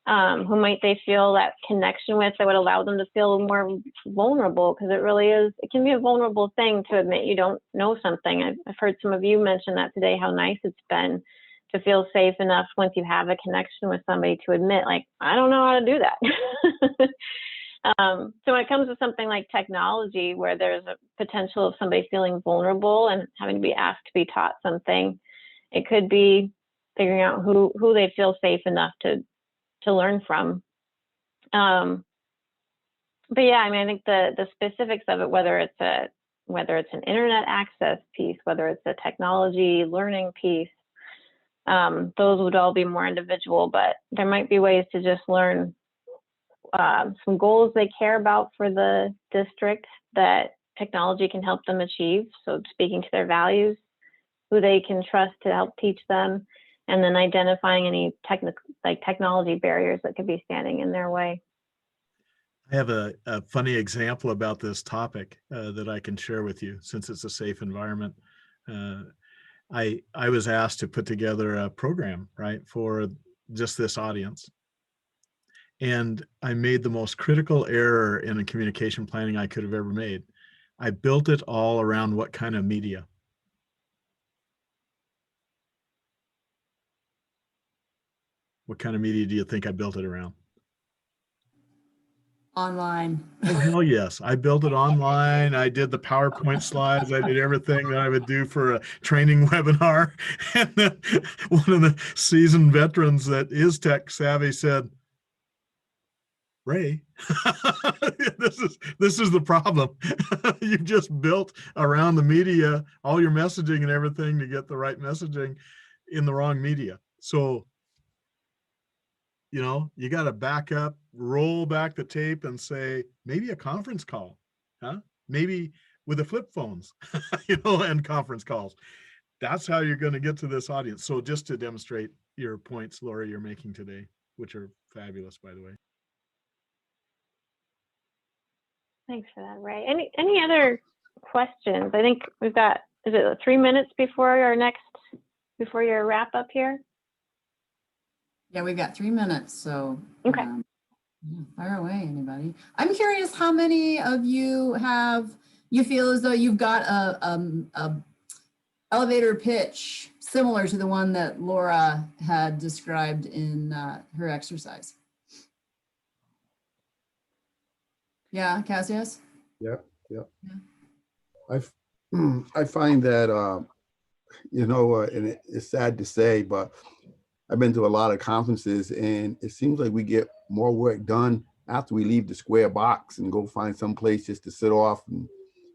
Who might they feel that connection with that would allow them to feel more vulnerable? Because it really is, it can be a vulnerable thing to admit you don't know something. I've heard some of you mention that today, how nice it's been to feel safe enough once you have a connection with somebody to admit, like, I don't know how to do that. So when it comes to something like technology, where there's a potential of somebody feeling vulnerable and having to be asked to be taught something, it could be figuring out who they feel safe enough to learn from. But yeah, I mean, I think the specifics of it, whether it's an internet access piece, whether it's a technology learning piece, those would all be more individual, but there might be ways to just learn some goals they care about for the district that technology can help them achieve. So speaking to their values, who they can trust to help teach them, and then identifying any technology barriers that could be standing in their way. I have a funny example about this topic that I can share with you, since it's a safe environment. I was asked to put together a program, right, for just this audience. And I made the most critical error in a communication planning I could have ever made. I built it all around what kind of media. What kind of media do you think I built it around? Online. Oh, hell yes. I built it online. I did the PowerPoint slides. I did everything that I would do for a training webinar. And then one of the seasoned veterans that is tech savvy said, Ray, this is the problem. You've just built around the media, all your messaging and everything to get the right messaging in the wrong media. So, you know, you got to back up, roll back the tape and say, maybe a conference call, huh? Maybe with the flip phones, you know, and conference calls. That's how you're going to get to this audience. So just to demonstrate your points, Laura, you're making today, which are fabulous, by the way. Thanks for that, Ray. Any other questions? I think we've got, is it 3 minutes before your wrap up here? Yeah, we've got 3 minutes, so. Okay. Yeah, fire away, anybody. I'm curious how many of you you feel as though you've got a elevator pitch similar to the one that Laura had described in her exercise. Yeah, Cassius? Yep. I find that, you know, and it's sad to say, but I've been to a lot of conferences, and it seems like we get more work done after we leave the square box and go find some place just to sit off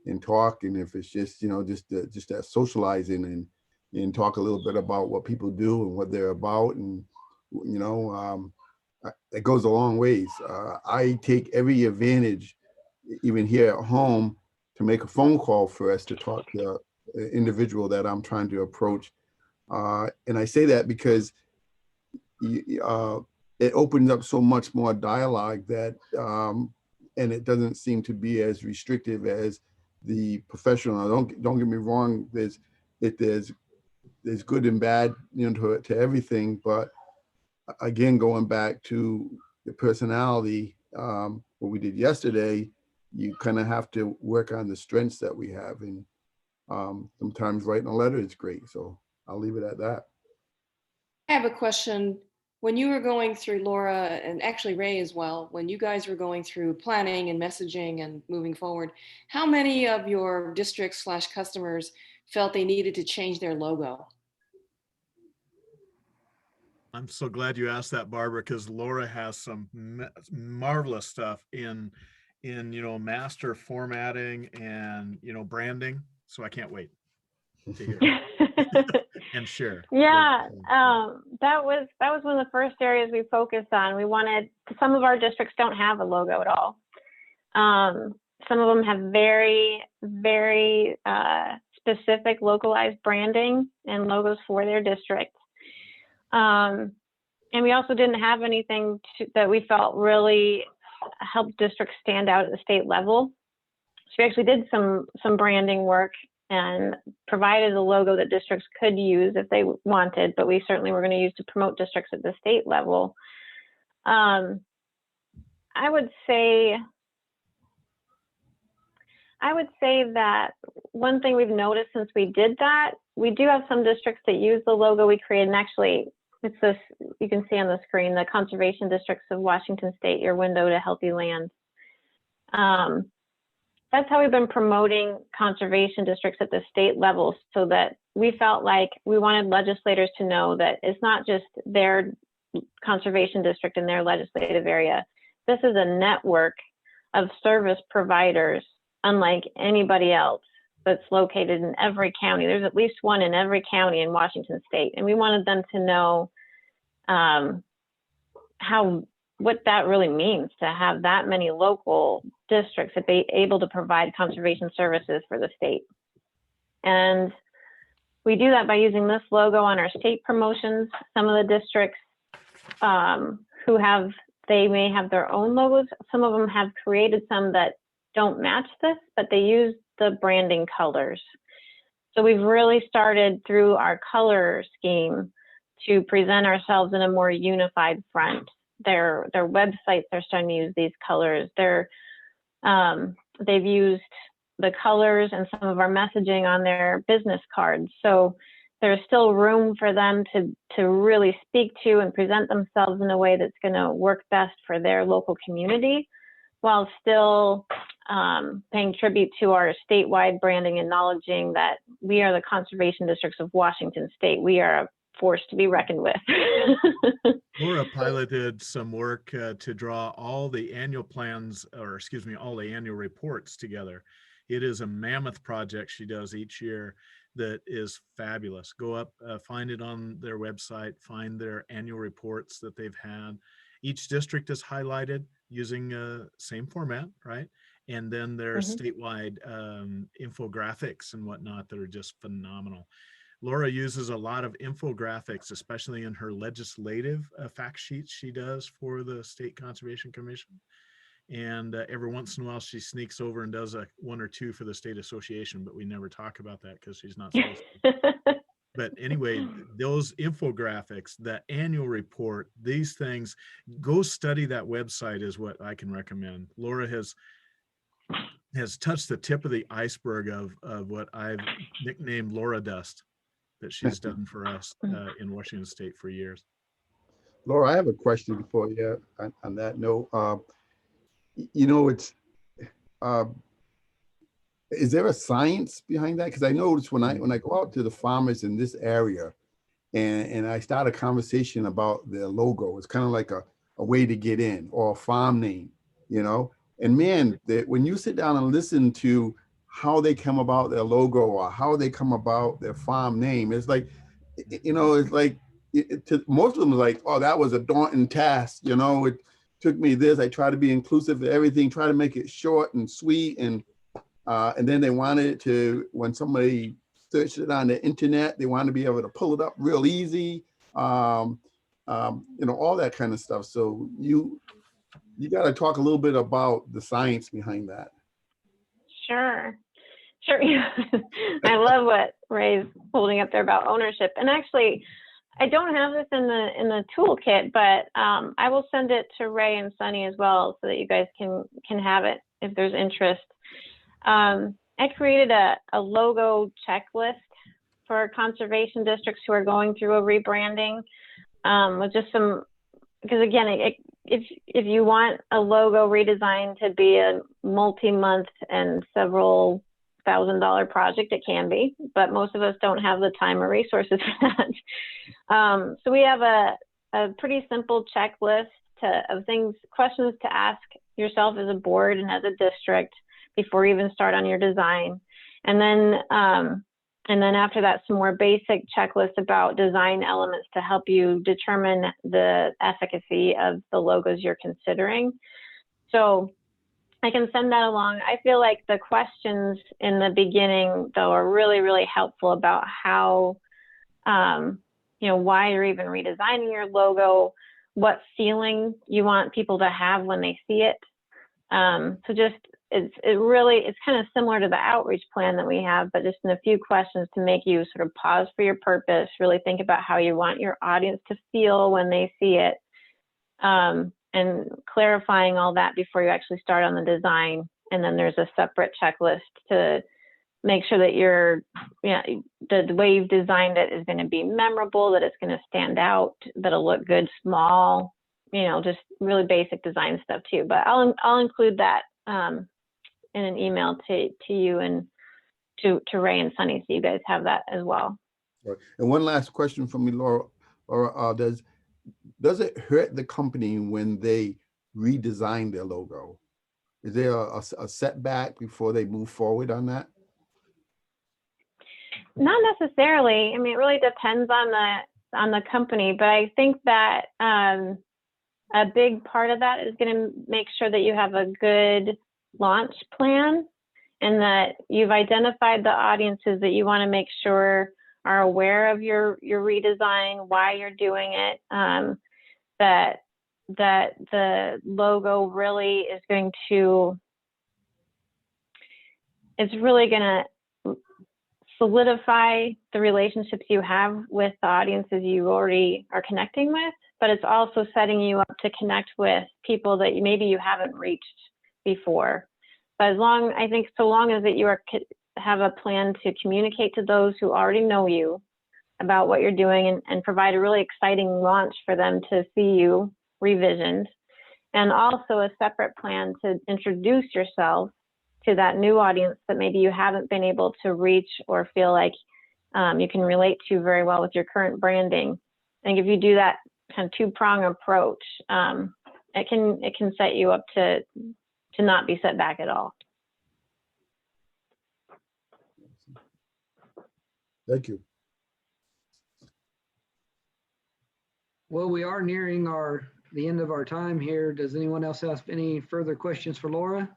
and talk. And if it's just, you know, just that socializing and talk a little bit about what people do and what they're about, and, you know, it goes a long ways. I take every advantage, even here at home, to make a phone call first to talk to an individual that I'm trying to approach. And I say that because it opens up so much more dialogue that, and it doesn't seem to be as restrictive as the professional. Don't get me wrong. There's good and bad, you know, to everything. But again, going back to the personality, what we did yesterday, you kind of have to work on the strengths that we have. And sometimes writing a letter is great. So I'll leave it at that. I have a question. When you were going through, Laura, and actually Ray as well, when you guys were going through planning and messaging and moving forward, how many of your districts/customers felt they needed to change their logo? I'm so glad you asked that, Barbara, because Laura has some marvelous stuff in master formatting and branding. So I can't wait to hear and share. Yeah, that was one of the first areas we focused on. We wanted, some of our districts don't have a logo at all. Some of them have very, very specific localized branding and logos for their district. And we also didn't have anything that we felt really helped districts stand out at the state level. So we actually did some branding work and provided a logo that districts could use if they wanted, but we certainly were going to use to promote districts at the state level. I would say that one thing we've noticed since we did that, we do have some districts that use the logo we created, and actually it's this, you can see on the screen, the Conservation Districts of Washington State, your window to healthy land. That's how we've been promoting conservation districts at the state level, so that we felt like we wanted legislators to know that it's not just their conservation district in their legislative area. This is a network of service providers unlike anybody else that's located in every county. There's at least one in every county in Washington State. And we wanted them to know what that really means to have that many local districts that be able to provide conservation services for the state. And we do that by using this logo on our state promotions. Some of the districts they may have their own logos. Some of them have created some that don't match this, but they use the branding colors. So we've really started through our color scheme to present ourselves in a more unified front. Their websites are starting to use these colors. They've used the colors and some of our messaging on their business cards. So there's still room for them to really speak to and present themselves in a way that's going to work best for their local community, while still paying tribute to our statewide branding, acknowledging that we are the conservation districts of Washington State. We are a force to be reckoned with. Laura piloted some work to draw all the annual plans, or excuse me, all the annual reports together. It is a mammoth project she does each year that is fabulous. Go up, find it on their website, find their annual reports that they've had. Each district is highlighted using same format, right? And then there's statewide infographics and whatnot that are just phenomenal. Laura uses a lot of infographics, especially in her legislative fact sheets she does for the State Conservation Commission. And every once in a while she sneaks over and does one or two for the state association, but we never talk about that because she's not supposed to. But anyway, those infographics, the annual report, these things, go study that website is what I can recommend. Laura has touched the tip of the iceberg of what I've nicknamed Laura Dust that she's done for us in Washington State for years. Laura, I have a question for you on that note. It's is there a science behind that? Because I notice when I go out to the farmers in this area and I start a conversation about their logo, it's kind of like a way to get in, or a farm name, and man, when you sit down and listen to how they come about their logo or how they come about their farm name, it's like, to most of them, like, oh, that was a daunting task. It took me this. I try to be inclusive of everything, try to make it short and sweet, and then they wanted it to, when somebody searched it on the internet, they wanted to be able to pull it up real easy, all that kind of stuff. So you got to talk a little bit about the science behind that. Sure. I love what Ray's holding up there about ownership. And actually, I don't have this in the toolkit, but I will send it to Ray and Sunny as well, so that you guys can have it if there's interest. I created a logo checklist for conservation districts who are going through a rebranding, with just some, because again, if you want a logo redesign to be a multi-month and several $1,000 project, it can be, but most of us don't have the time or resources for that. So we have a a pretty simple checklist of things, questions to ask yourself as a board and as a district before you even start on your design. And then after that, some more basic checklists about design elements to help you determine the efficacy of the logos you're considering. So I can send that along. I feel like the questions in the beginning, though, are really, really helpful about how, why you're even redesigning your logo, what feeling you want people to have when they see it. So just, it's kind of similar to the outreach plan that we have, but just in a few questions to make you sort of pause for your purpose, really think about how you want your audience to feel when they see it, and clarifying all that before you actually start on the design. And then there's a separate checklist to make sure that the way you've designed it is going to be memorable, that it's going to stand out, that'll look good small, just really basic design stuff too. But I'll include that in an email to you and to Ray and Sunny, so you guys have that as well. Right. And one last question from me, Laura. Does it hurt the company when they redesign their logo? Is there a setback before they move forward on that? Not necessarily. I mean, it really depends on the company, but I think that a big part of that is going to make sure that you have a good launch plan and that you've identified the audiences that you want to make sure are aware of your redesign, why you're doing it, that the logo really is going to, it's really going to solidify the relationships you have with the audiences you already are connecting with, but it's also setting you up to connect with people that maybe you haven't reached before. But I think so long as that you have a plan to communicate to those who already know you about what you're doing and provide a really exciting launch for them to see you revisioned, and also a separate plan to introduce yourself to that new audience that maybe you haven't been able to reach or feel like you can relate to very well with your current branding. I think if you do that kind of two-prong approach, it can set you up to not be set back at all. Thank you. Well, we are nearing the end of our time here. Does anyone else have any further questions for Laura?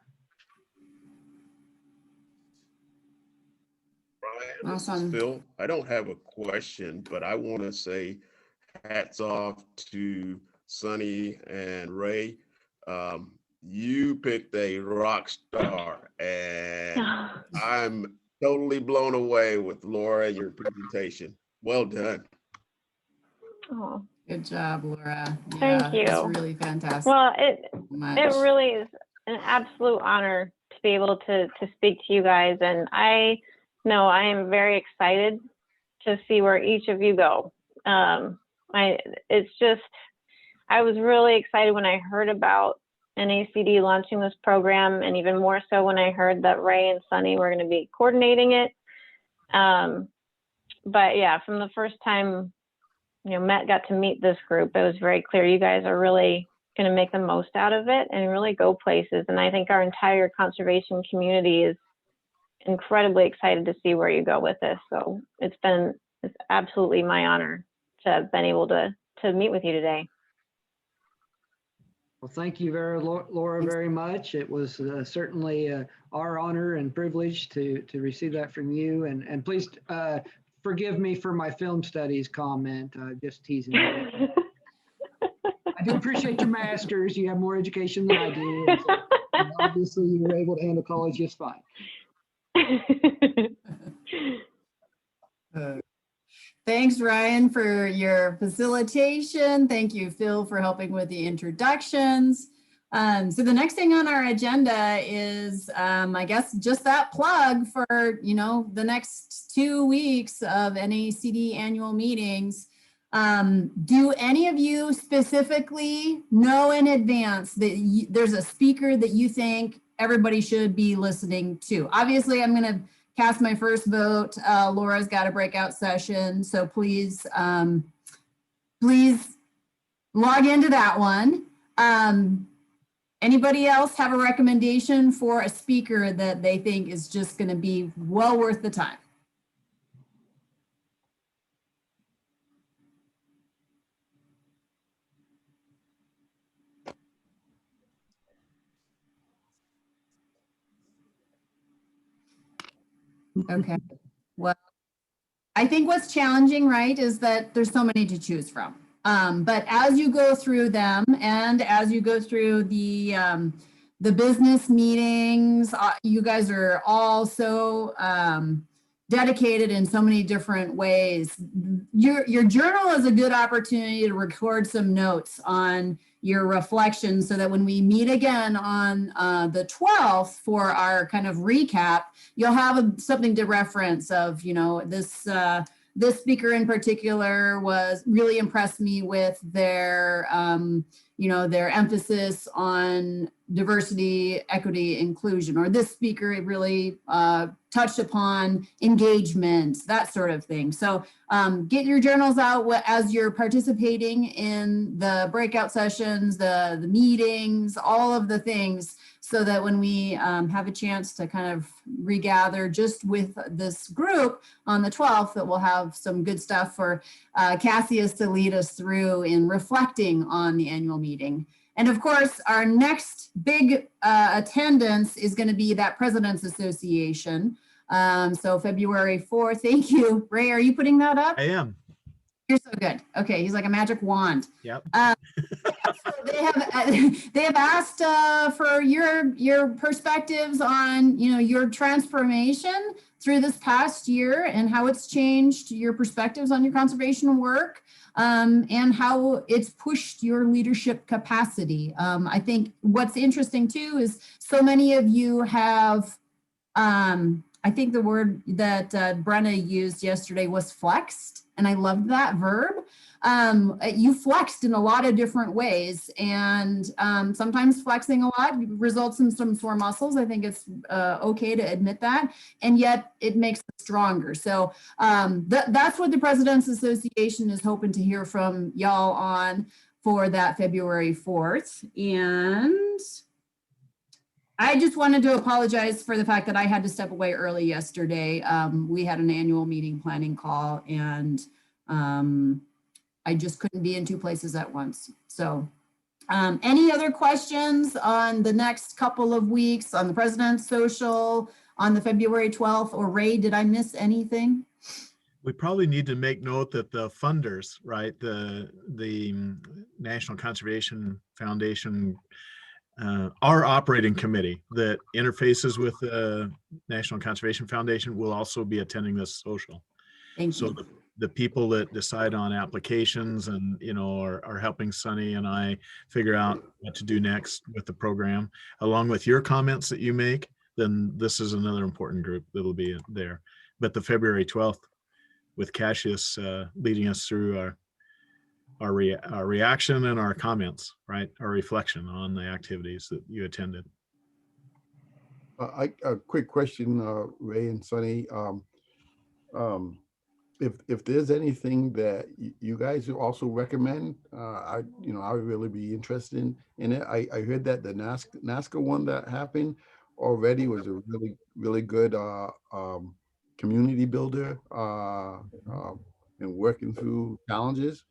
Brian, this is Phil. I don't have a question, but I want to say hats off to Sunny and Ray. You picked a rock star, and I'm totally blown away with Laura and your presentation. Well done. Oh, Good job, Laura. Thank you. It's really fantastic. Well, it really is an absolute honor to be able to speak to you guys, and I know I am very excited to see where each of you go. I was really excited when I heard about NACD launching this program, and even more so when I heard that Ray and Sunny were going to be coordinating it. But yeah, from the first time got to meet this group, it was very clear you guys are really going to make the most out of it and really go places. And I think our entire conservation community is incredibly excited to see where you go with this. So it's absolutely my honor to have been able to meet with you today. Well, thank you, Laura, very much. It was certainly our honor and privilege to receive that from you. And please forgive me for my film studies comment. Just teasing you. I do appreciate your master's. You have more education than I do. And obviously, you were able to handle college just fine. Thanks, Ryan, for your facilitation. Thank you, Phil, for helping with the introductions. So the next thing on our agenda is, I guess, just that plug for, the next 2 weeks of NACD annual meetings. Do any of you specifically know in advance that there's a speaker that you think everybody should be listening to? Obviously, I'm going to cast my first vote. Laura's got a breakout session, so please log into that one. Anybody else have a recommendation for a speaker that they think is just going to be well worth the time? Okay. Well, I think what's challenging, right, is that there's so many to choose from. But as you go through them and as you go through the business meetings, you guys are all so dedicated in so many different ways. Your journal is a good opportunity to record some notes on your reflections so that when we meet again on the 12th for our kind of recap, you'll have something to reference of, you know, this speaker in particular was really impressed me with their, you know, their emphasis on diversity, equity, inclusion, or this speaker really touched upon engagement, that sort of thing. So get your journals out as you're participating in the breakout sessions, the meetings, all of the things, so that when we have a chance to kind of regather just with this group on the 12th, that we'll have some good stuff for Cassius to lead us through in reflecting on the annual meeting. And of course, our next big attendance is going to be that President's Association. So February 4th. Thank you. Ray, are you putting that up? I am. You're so good. Okay, he's like a magic wand. Yep. So they have asked for your perspectives on, you know, your transformation through this past year and how it's changed your perspectives on your conservation work, and how it's pushed your leadership capacity. I think what's interesting too is so many of you have, I think the word that Brenna used yesterday was flexed, and I loved that verb. You flexed in a lot of different ways, and sometimes flexing a lot results in some sore muscles. I think it's okay to admit that, and yet it makes us stronger. So that's what the President's Association is hoping to hear from y'all on for that February 4th. And I just wanted to apologize for the fact that I had to step away early yesterday. We had an annual meeting planning call, and I just couldn't be in two places at once. So any other questions on the next couple of weeks, on the President's Social, on the February 12th, or Ray, did I miss anything? We probably need to make note that the funders, right, the National Conservation Foundation, our operating committee that interfaces with the National Conservation Foundation will also be attending this social. Thank you. The people that decide on applications and, you know, are helping Sunny and I figure out what to do next with the program, along with your comments that you make, then this is another important group that'll be there. But the February 12th with Cassius leading us through our reaction and our comments, right? Our reflection on the activities that you attended. A quick question, Ray and Sunny. If there's anything that you guys also recommend, I would really be interested in it. I heard that the NASCA one that happened already was a really good community builder and working through challenges.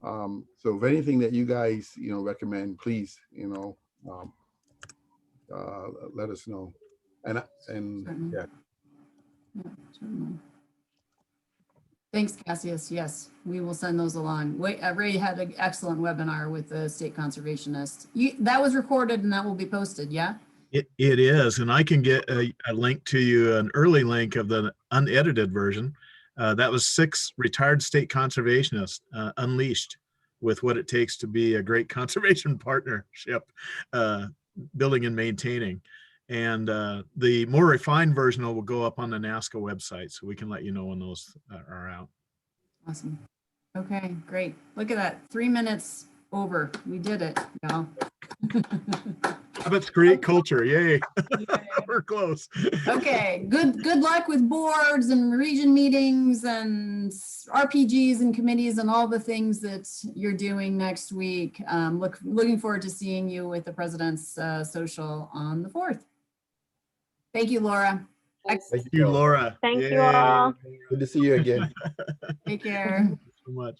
So if anything that you guys recommend, please let us know. And yeah. Yeah, certainly. Thanks, Cassius. Yes, we will send those along. Ray had an excellent webinar with the state conservationist. That was recorded and that will be posted, yeah? It is, and I can get a link to you, an early link of the unedited version. That was 6 retired state conservationists unleashed with what it takes to be a great conservation partnership, building and maintaining. And the more refined version will go up on the NASCA website, so we can let you know when those are out. Awesome. Okay, great. Look at that, 3 minutes over. We did it, y'all. Habits create culture, yay. we're close. Okay, good luck with boards and region meetings and RPGs and committees and all the things that you're doing next week. Looking forward to seeing you with the President's Social on the 4th. Thank you, Laura. Thanks. Thank you, Laura. Thank you Yay. all. Good to see you again. Take care. Thank you so much.